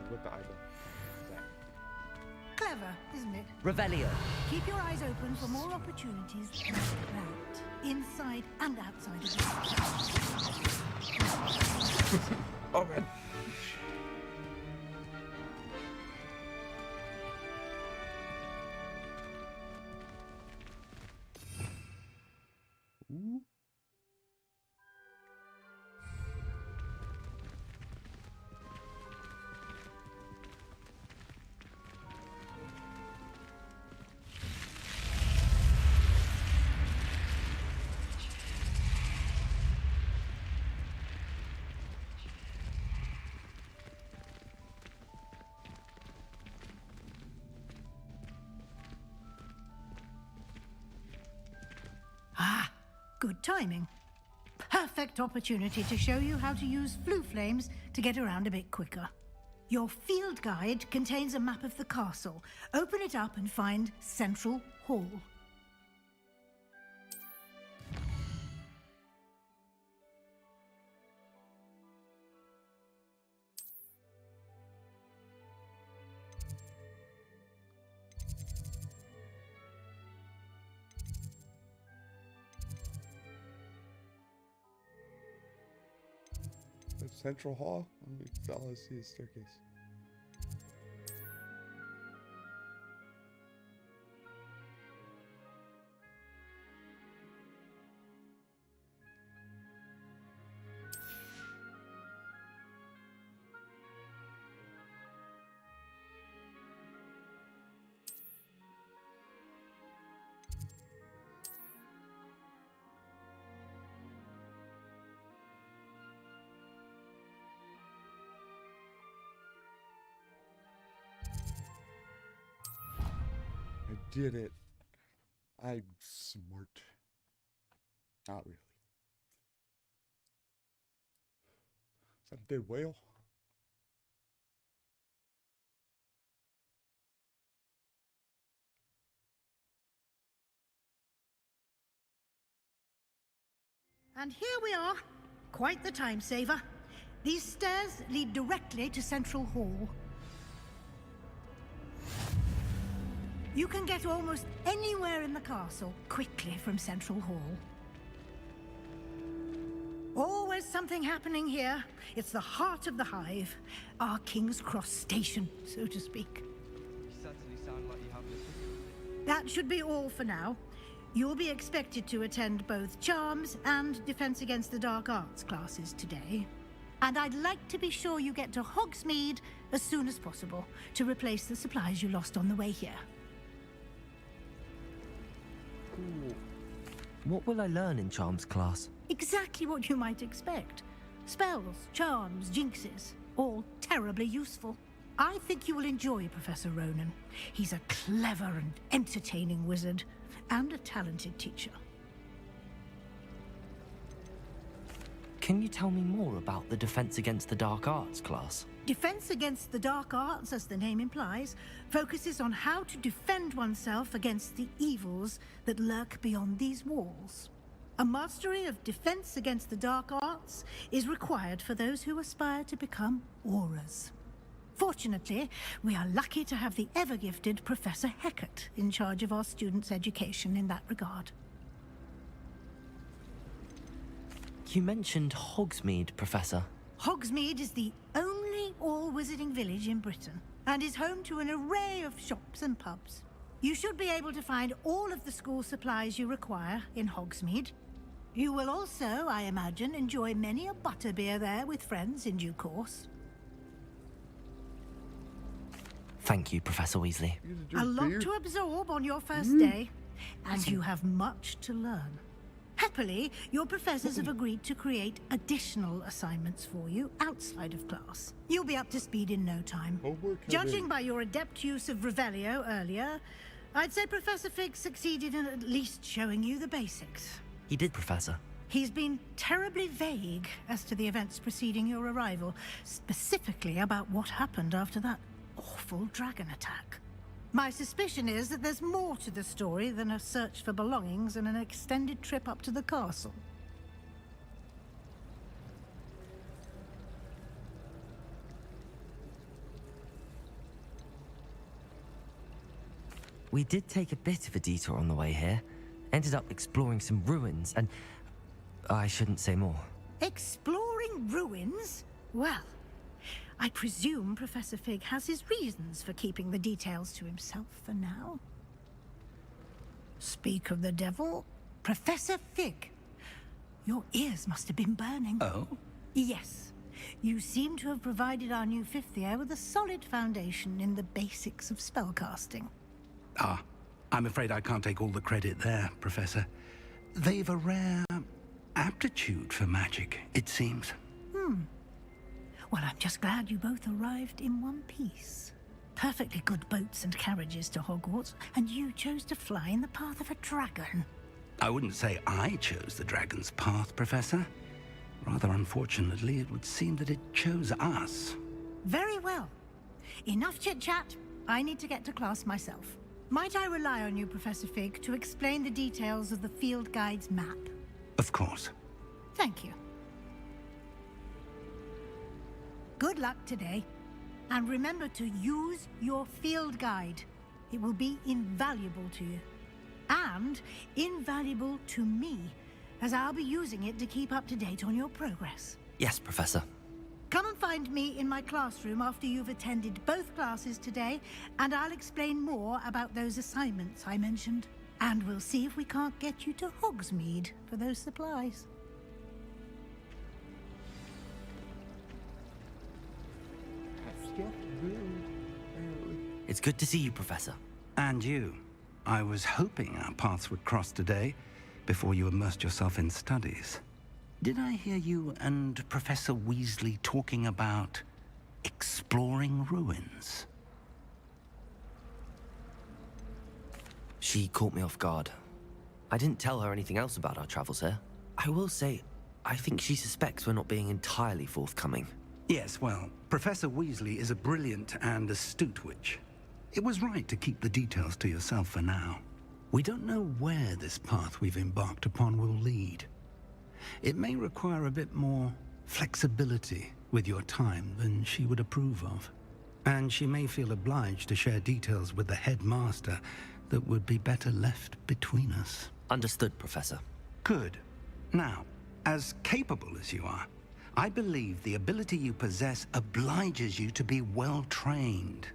With the eyeball. Clever, isn't it? Revelio. Keep your eyes open for more opportunities like that, inside and outside of the Oh man. Ooh. Good timing. Perfect opportunity to show you how to use flue flames to get around a bit quicker. Your field guide contains a map of the castle. Open it up and find Central Hall. Central Hall? All I see is staircase. Did it. I'm smart. Not really. Is that a dead whale? And here we are. Quite the time saver. These stairs lead directly to Central Hall. You can get almost anywhere in the castle quickly from Central Hall. Always something happening here. It's the heart of the hive. Our King's Cross station, so to speak. You certainly sound like you have listened. That should be all for now. You'll be expected to attend both Charms and Defense Against the Dark Arts classes today. And I'd like to be sure you get to Hogsmeade as soon as possible to replace the supplies you lost on the way here. What will I learn in Charms class? Exactly what you might expect. Spells, charms, jinxes, all terribly useful. I think you will enjoy Professor Ronan. He's a clever and entertaining wizard, and a talented teacher. Can you tell me more about the Defense Against the Dark Arts class? Defense Against the Dark Arts, as the name implies, focuses on how to defend oneself against the evils that lurk beyond these walls. A mastery of Defense Against the Dark Arts is required for those who aspire to become Aurors. Fortunately, we are lucky to have the ever-gifted Professor Hecat in charge of our students' education in that regard. You mentioned Hogsmeade, Professor. Hogsmeade is the only all-wizarding village in Britain, and is home to an array of shops and pubs. You should be able to find all of the school supplies you require in Hogsmeade. You will also, I imagine, enjoy many a butterbeer there with friends in due course. Thank you, Professor Weasley. A lot to absorb on your first day, and you have much to learn. Happily, your professors have agreed to create additional assignments for you outside of class. You'll be up to speed in no time. Judging by your adept use of Revelio earlier, I'd say Professor Fig succeeded in at least showing you the basics. He did, Professor. He's been terribly vague as to the events preceding your arrival, specifically about what happened after that awful dragon attack. My suspicion is that there's more to the story than a search for belongings and an extended trip up to the castle. We did take a bit of a detour on the way here. Ended up exploring some ruins and... I shouldn't say more. Exploring ruins? Well, I presume Professor Fig has his reasons for keeping the details to himself for now. Speak of the devil, Professor Fig. Your ears must have been burning. Oh? Yes. You seem to have provided our new fifth year with a solid foundation in the basics of spellcasting. Ah, I'm afraid I can't take all the credit there, Professor. They've a rare aptitude for magic, it seems. Well, I'm just glad you both arrived in one piece. Perfectly good boats and carriages to Hogwarts, and you chose to fly in the path of a dragon. I wouldn't say I chose the dragon's path, Professor. Rather unfortunately, it would seem that it chose us. Very well. Enough chit-chat. I need to get to class myself. Might I rely on you, Professor Fig, to explain the details of the field guide's map? Of course. Thank you. Good luck today. And remember to use your field guide. It will be invaluable to you. And invaluable to me, as I'll be using it to keep up to date on your progress. Yes, Professor. Come and find me in my classroom after you've attended both classes today, and I'll explain more about those assignments I mentioned. And we'll see if we can't get you to Hogsmeade for those supplies. It's good to see you, Professor. And you. I was hoping our paths would cross today, before you immersed yourself in studies. Did I hear you and Professor Weasley talking about exploring ruins? She caught me off guard. I didn't tell her anything else about our travels here. I will say, I think she suspects we're not being entirely forthcoming. Yes, well, Professor Weasley is a brilliant and astute witch. It was right to keep the details to yourself for now. We don't know where this path we've embarked upon will lead. It may require a bit more flexibility with your time than she would approve of. And she may feel obliged to share details with the headmaster that would be better left between us. Understood, Professor. Good. Now, as capable as you are, I believe the ability you possess obliges you to be well trained.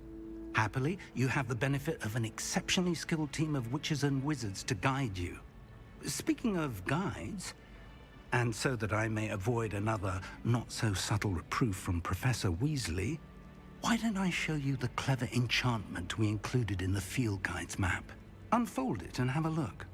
Happily, you have the benefit of an exceptionally skilled team of witches and wizards to guide you. Speaking of guides, And so that I may avoid another not-so-subtle reproof from Professor Weasley, why don't I show you the clever enchantment we included in the field guide's map? Unfold it and have a look.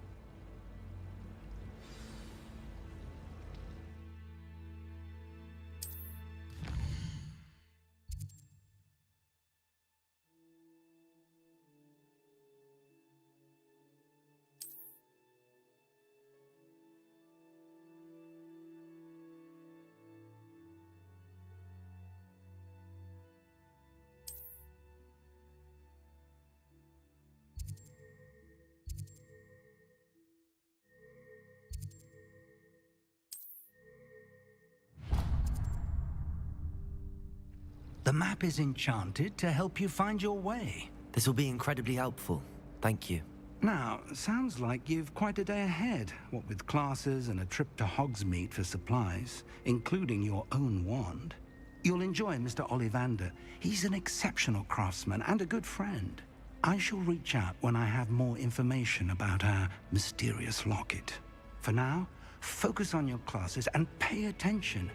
The map is enchanted to help you find your way. This will be incredibly helpful. Thank you. Now, sounds like you've quite a day ahead, what with classes and a trip to Hogsmeade for supplies, including your own wand. You'll enjoy Mr. Ollivander. He's an exceptional craftsman and a good friend. I shall reach out when I have more information about our mysterious locket. For now, focus on your classes and pay attention.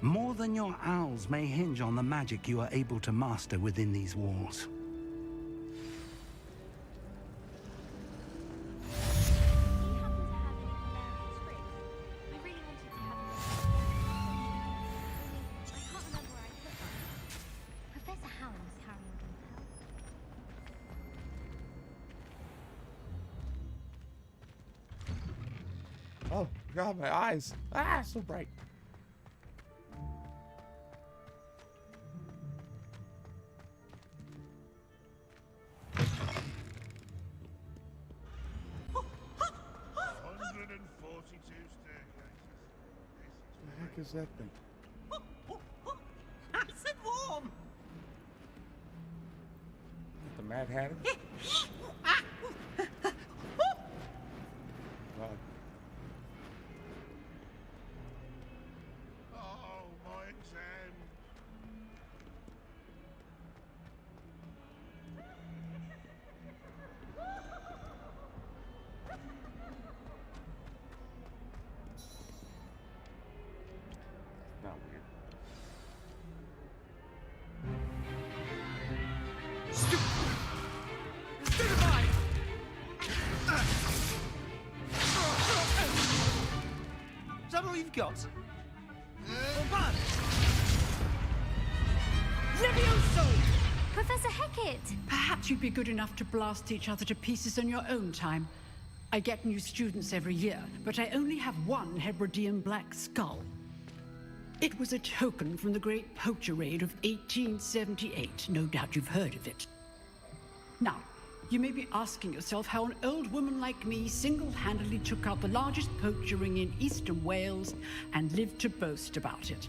More than your owls may hinge on the magic you are able to master within these walls. Oh, God, my eyes. Ah, so bright. What the heck is that thing? Nice and warm. The Mad Hatter? God. Oh, my exam. Not weird. Stupefy! Is that all you've got? Run! Levioso! Professor Hecat! Perhaps you'd be good enough to blast each other to pieces in your own time. I get new students every year, but I only have one Hebridean black skull. It was a token from the Great Poacher Raid of 1878. No doubt you've heard of it. Now, you may be asking yourself how an old woman like me single-handedly took out the largest poacher ring in eastern Wales and lived to boast about it.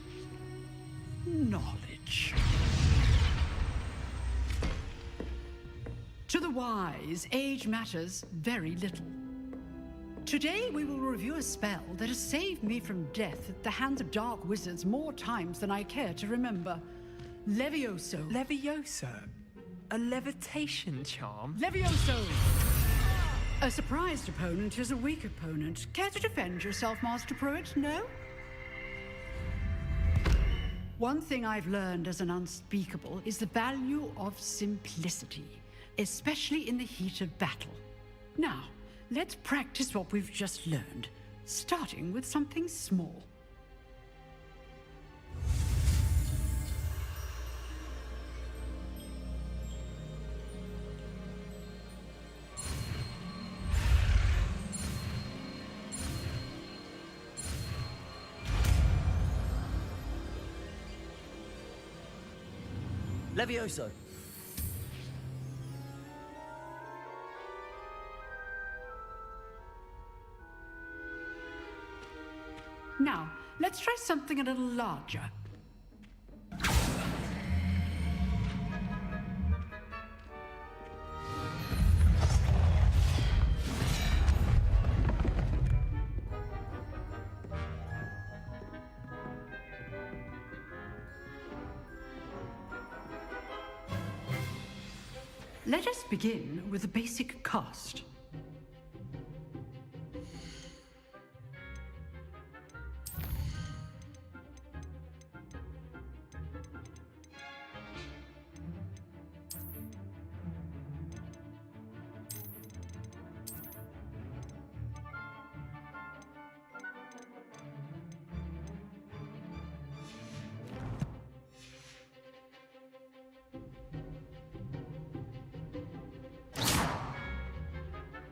Knowledge. To the wise, age matters very little. Today we will review a spell that has saved me from death at the hands of dark wizards more times than I care to remember. Levioso. Levioso? A levitation charm? Levioso! A surprised opponent is a weak opponent. Care to defend yourself, Master Pruitt? No? One thing I've learned as an unspeakable is the value of simplicity, especially in the heat of battle. Now, let's practice what we've just learned, starting with something small. Levioso! Now, let's try something a little larger. Let us begin with a basic cast.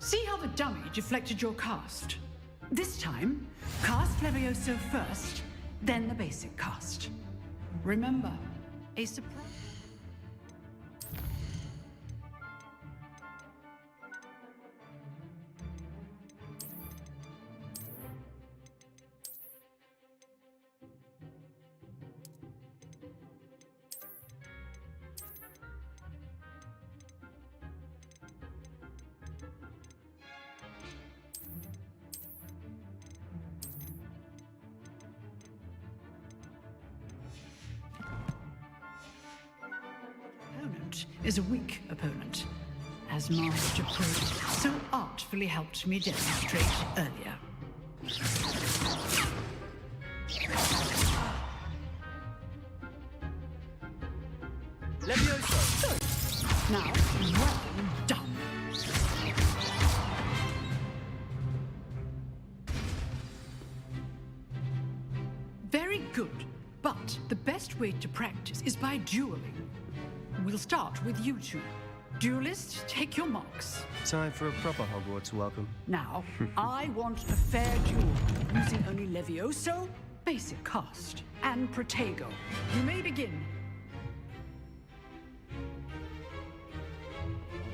See how the dummy deflected your cast? This time, cast Levioso first, then the basic cast. Remember, a surprise. Opponent is a weak opponent, as Master Pro so artfully helped me demonstrate earlier. Levioso! Now, well done. Very good, but the best way to practice is by dueling. We'll start with you two. Duelist, take your marks. Time for a proper Hogwarts welcome. Now, I want a fair duel, using only Levioso, basic cast, and Protego. You may begin.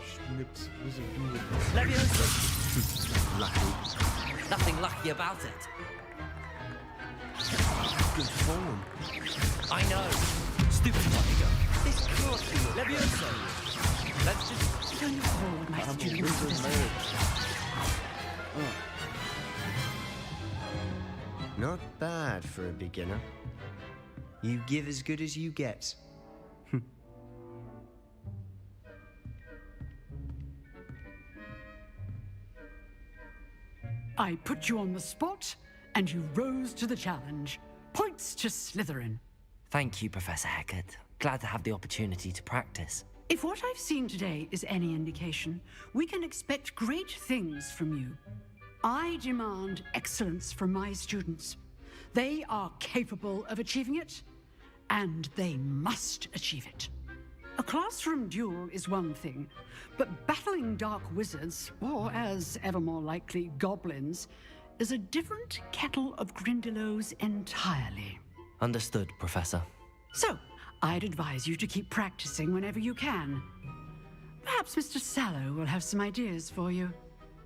Schnips wizard duel. Levioso! Lucky. Nothing lucky about it. Good form. I know. Stupid Protego. This can't be Levioso. Let's just... Don't forward, my students. Not bad for a beginner. You give as good as you get. I put you on the spot, and you rose to the challenge. Points to Slytherin. Thank you, Professor Hecat. Glad to have the opportunity to practice. If what I've seen today is any indication, we can expect great things from you. I demand excellence from my students. They are capable of achieving it, and they must achieve it. A classroom duel is one thing, but battling dark wizards, or as ever more likely, goblins, is a different kettle of Grindylows entirely. Understood, Professor. So, I'd advise you to keep practicing whenever you can. Perhaps Mr. Sallow will have some ideas for you.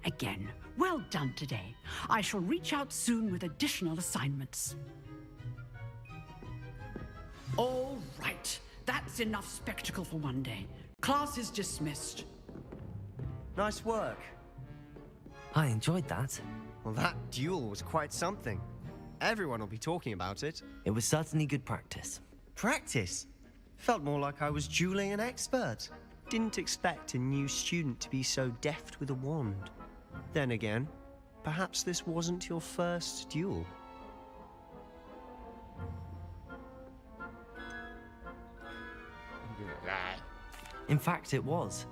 Again, well done today. I shall reach out soon with additional assignments. All right, that's enough spectacle for one day. Class is dismissed. Nice work. I enjoyed that. Well, that duel was quite something. Everyone will be talking about it. It was certainly good practice. Practice? Felt more like I was dueling an expert. Didn't expect a new student to be so deft with a wand. Then again, perhaps this wasn't your first duel. In fact, it was.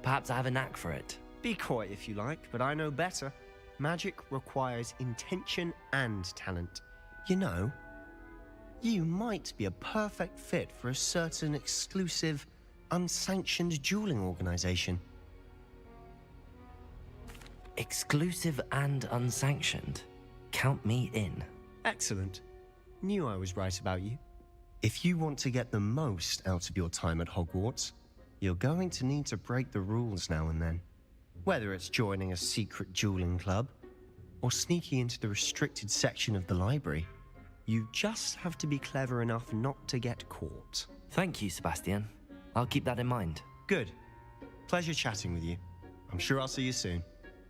Perhaps I have a knack for it. Be coy if you like, but I know better. Magic requires intention and talent. You know, you might be a perfect fit for a certain exclusive, unsanctioned dueling organization. Exclusive and unsanctioned? Count me in. Excellent. Knew I was right about you. If you want to get the most out of your time at Hogwarts, you're going to need to break the rules now and then. Whether it's joining a secret dueling club, or sneaking into the restricted section of the library, you just have to be clever enough not to get caught. Thank you, Sebastian. I'll keep that in mind. Good. Pleasure chatting with you. I'm sure I'll see you soon.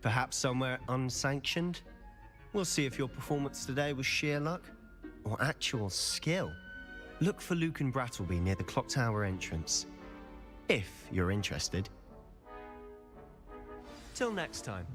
Perhaps somewhere unsanctioned? We'll see if your performance today was sheer luck, or actual skill. Look for Luke and Brattleby near the clock tower entrance, if you're interested. Till next time.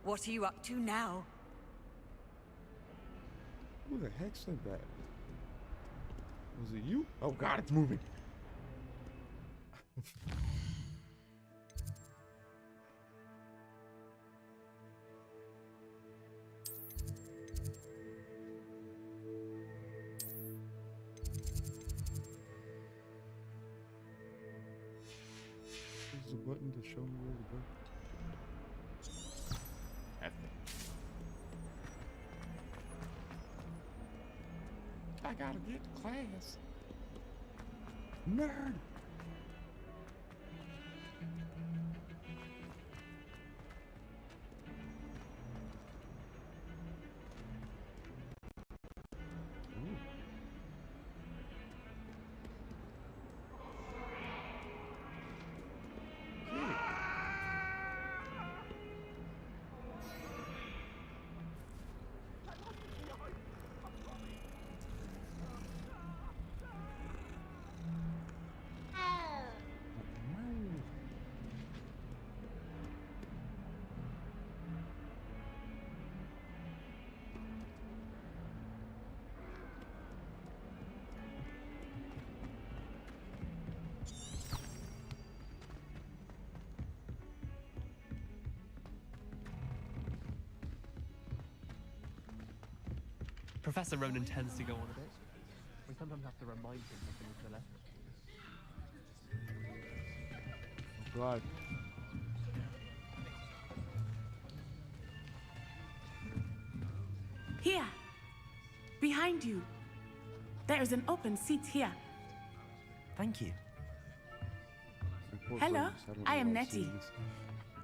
What are you up to now? Who the heck said that? Was it you? Oh god, it's moving. to show me where to go. F it. I gotta get to class. Nerd. Professor Ronan tends to go on a bit. We sometimes have to remind him of things to the left. Oh God. Here! Behind you! There is an open seat here. Thank you. Hello, I am Nettie.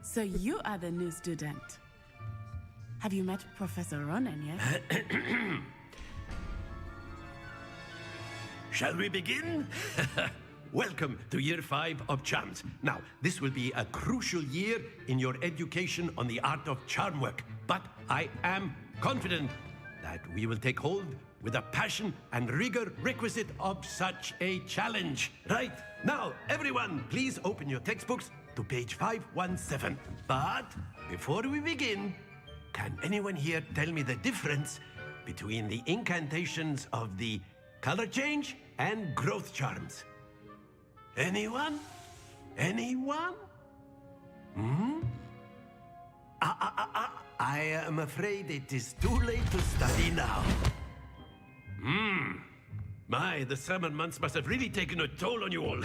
So you are the new student. Have you met Professor Ronan yet? Shall we begin? Welcome to Year 5 of Charms. Now, this will be a crucial year in your education on the art of charm work, but I am confident that we will take hold with the passion and rigor requisite of such a challenge. Right, now, everyone, please open your textbooks to page 517. But before we begin, can anyone here tell me the difference between the incantations of the color change and growth charms? Anyone? Anyone? I am afraid it is too late to study now. My, the summer months must have really taken a toll on you all.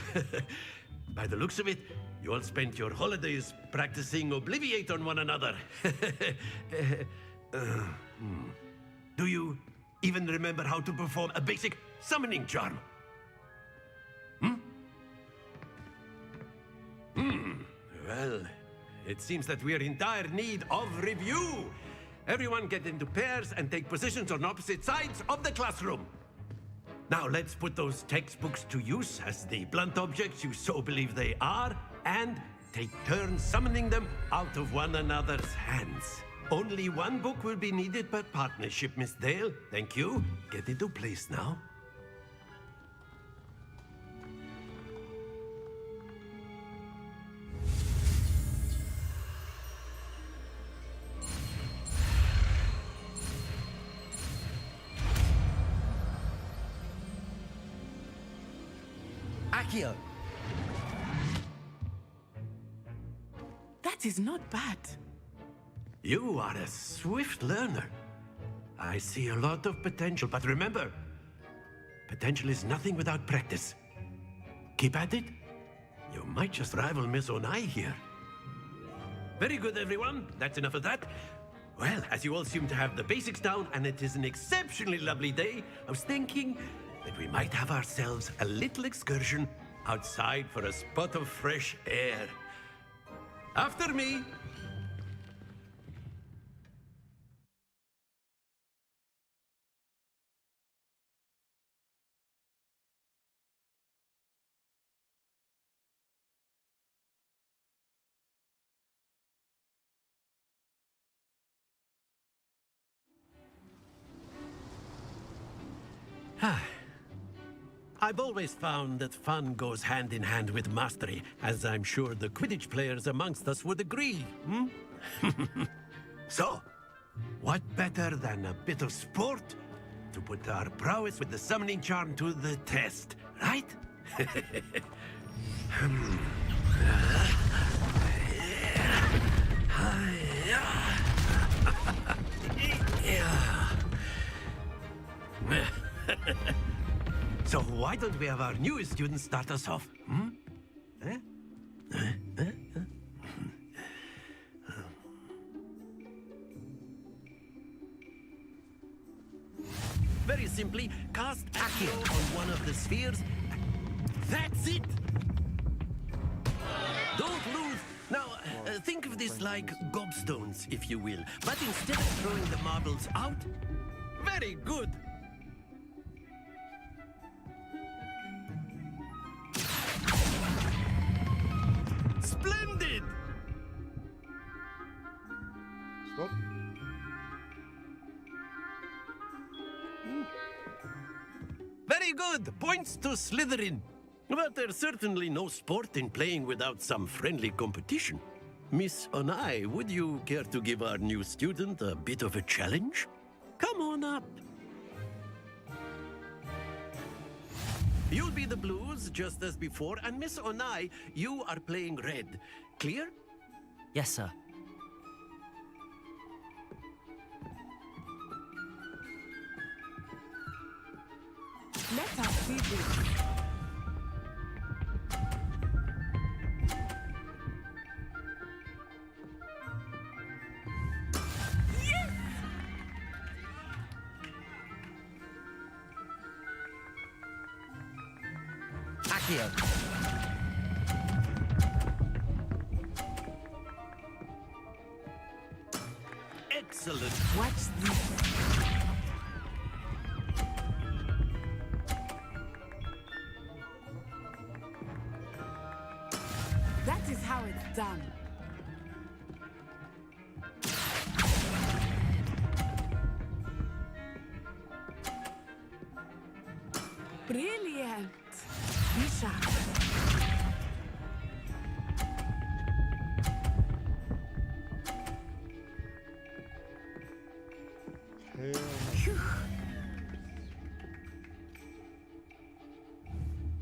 By the looks of it, you all spent your holidays practicing Obliviate on one another. Do you even remember how to perform a basic summoning charm? Well, it seems that we are in dire need of review. Everyone get into pairs and take positions on opposite sides of the classroom. Now let's put those textbooks to use as the blunt objects you so believe they are, and take turns summoning them out of one another's hands. Only one book will be needed per partnership, Miss Dale. Thank you. Get into place now. Akio! That is not bad. You are a swift learner. I see a lot of potential, but remember, potential is nothing without practice. Keep at it. You might just rival Miss Onai here. Very good, everyone. That's enough of that. Well, as you all seem to have the basics down, and it is an exceptionally lovely day, I was thinking that we might have ourselves a little excursion outside for a spot of fresh air. After me. I've always found that fun goes hand in hand with mastery, as I'm sure the Quidditch players amongst us would agree, So, what better than a bit of sport to put our prowess with the summoning charm to the test, right? So why don't we have our newest student start us off? Very simply, cast Accio on one of the spheres. That's it! Don't lose. Now, think of this like gobstones, if you will. But instead of throwing the marbles out, very good. Splendid! Stop. Very good. Points to Slytherin. But there's certainly no sport in playing without some friendly competition. Miss Onai, would you care to give our new student a bit of a challenge? Come on up. You'll be the blues, just as before, and Miss Onai, you are playing red. Clear? Yes, sir. Let us see this. Accio. Excellent. Watch this. That is how it's done. Brilliant. Be sharp. Phew.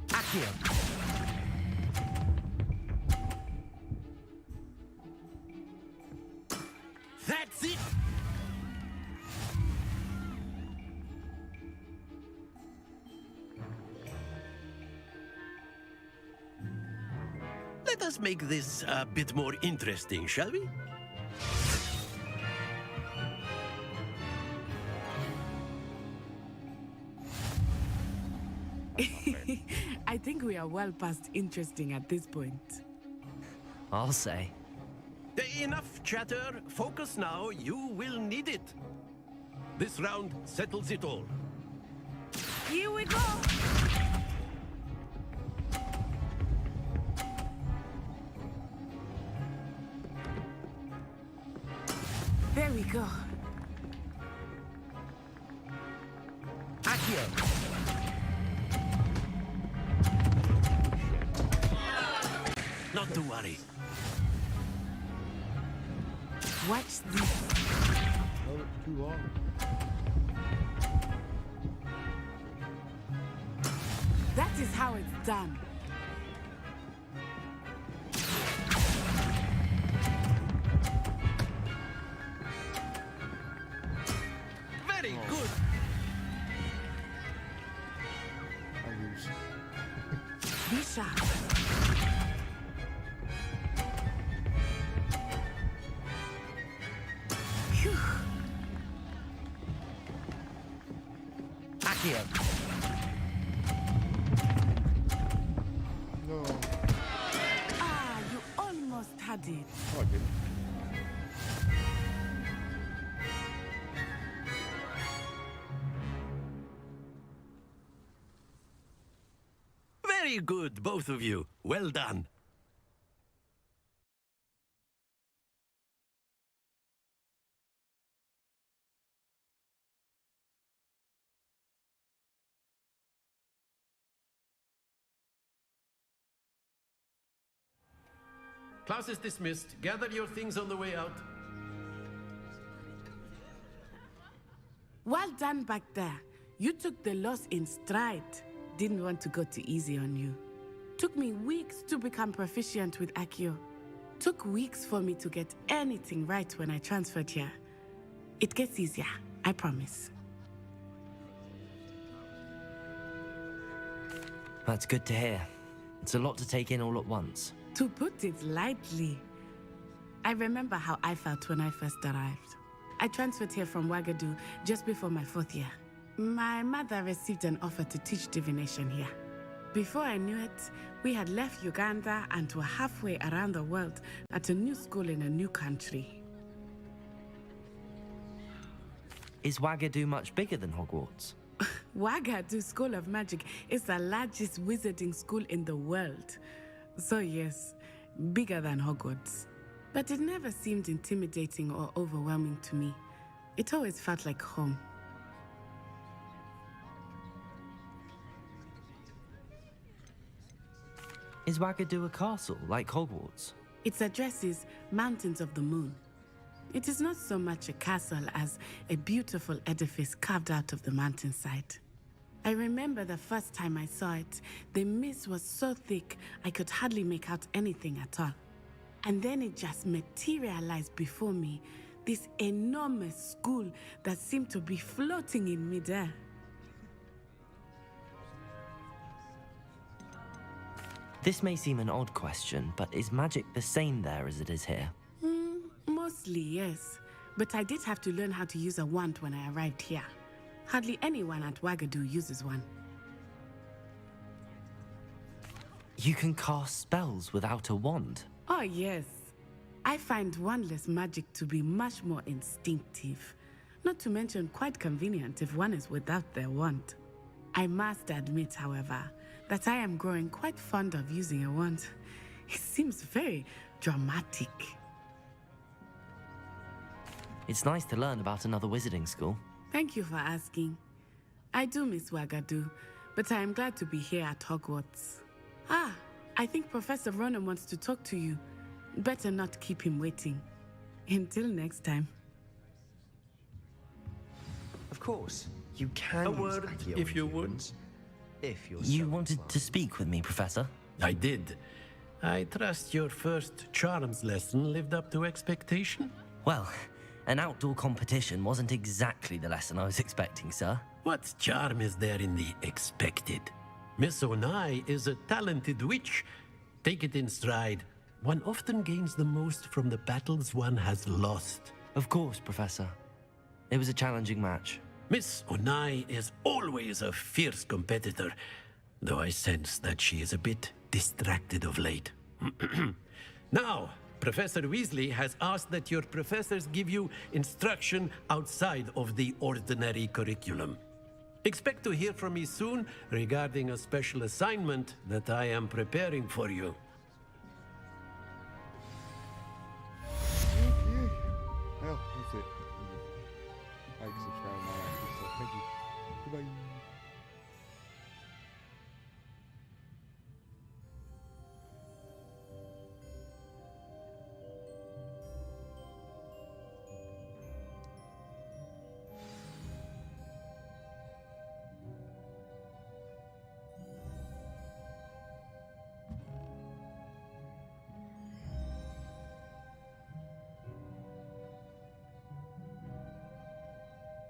Accio. That's it! Let us make this a bit more interesting, shall we? I think we are well past interesting at this point. I'll say. Enough chatter. Focus now. You will need it. This round settles it all. Here we go. There we go. Accio. Not to worry. Watch this. Oh, it's too long. That is how it's done. Very good. I lose. Be sharp. Phew. Accio. No. Ah, you almost had it. Oh, I didn't. Very good, both of you. Well done. Class is dismissed. Gather your things on the way out. Well done back there. You took the loss in stride. Didn't want to go too easy on you. Took me weeks to become proficient with Accio. Took weeks for me to get anything right when I transferred here. It gets easier, I promise. That's good to hear. It's a lot to take in all at once. To put it lightly, I remember how I felt when I first arrived. I transferred here from Ouagadougou just before my 4th year. My mother received an offer to teach divination here. Before I knew it, we had left Uganda and were halfway around the world at a new school in a new country. Is Wagadu much bigger than Hogwarts? Wagadu School of Magic is the largest wizarding school in the world. So yes, bigger than Hogwarts. But it never seemed intimidating or overwhelming to me. It always felt like home. Is Wagadu a castle, like Hogwarts? Its address is Mountains of the Moon. It is not so much a castle as a beautiful edifice carved out of the mountainside. I remember the first time I saw it, the mist was so thick I could hardly make out anything at all. And then it just materialized before me, this enormous school that seemed to be floating in midair. This may seem an odd question, but is magic the same there as it is here? Mostly, yes. But I did have to learn how to use a wand when I arrived here. Hardly anyone at Wagadu uses one. You can cast spells without a wand? Oh, yes. I find wandless magic to be much more instinctive. Not to mention quite convenient if one is without their wand. I must admit, however, that I am growing quite fond of using a wand. It seems very dramatic. It's nice to learn about another wizarding school. Thank you for asking. I do miss Wagadu, but I am glad to be here at Hogwarts. Ah, I think Professor Ronan wants to talk to you. Better not keep him waiting. Until next time. Of course, you can A use word, Accio if you would. influence, if you're You so wanted inclined. to speak with me, Professor? I did. I trust your first charms lesson lived up to expectation? Well, an outdoor competition wasn't exactly the lesson I was expecting, sir. What charm is there in the expected? Miss Onai is a talented witch. Take it in stride. One often gains the most from the battles one has lost. Of course, Professor. It was a challenging match. Miss Onai is always a fierce competitor, though I sense that she is a bit distracted of late. Now, Professor Weasley has asked that your professors give you instruction outside of the ordinary curriculum. Expect to hear from me soon regarding a special assignment that I am preparing for you.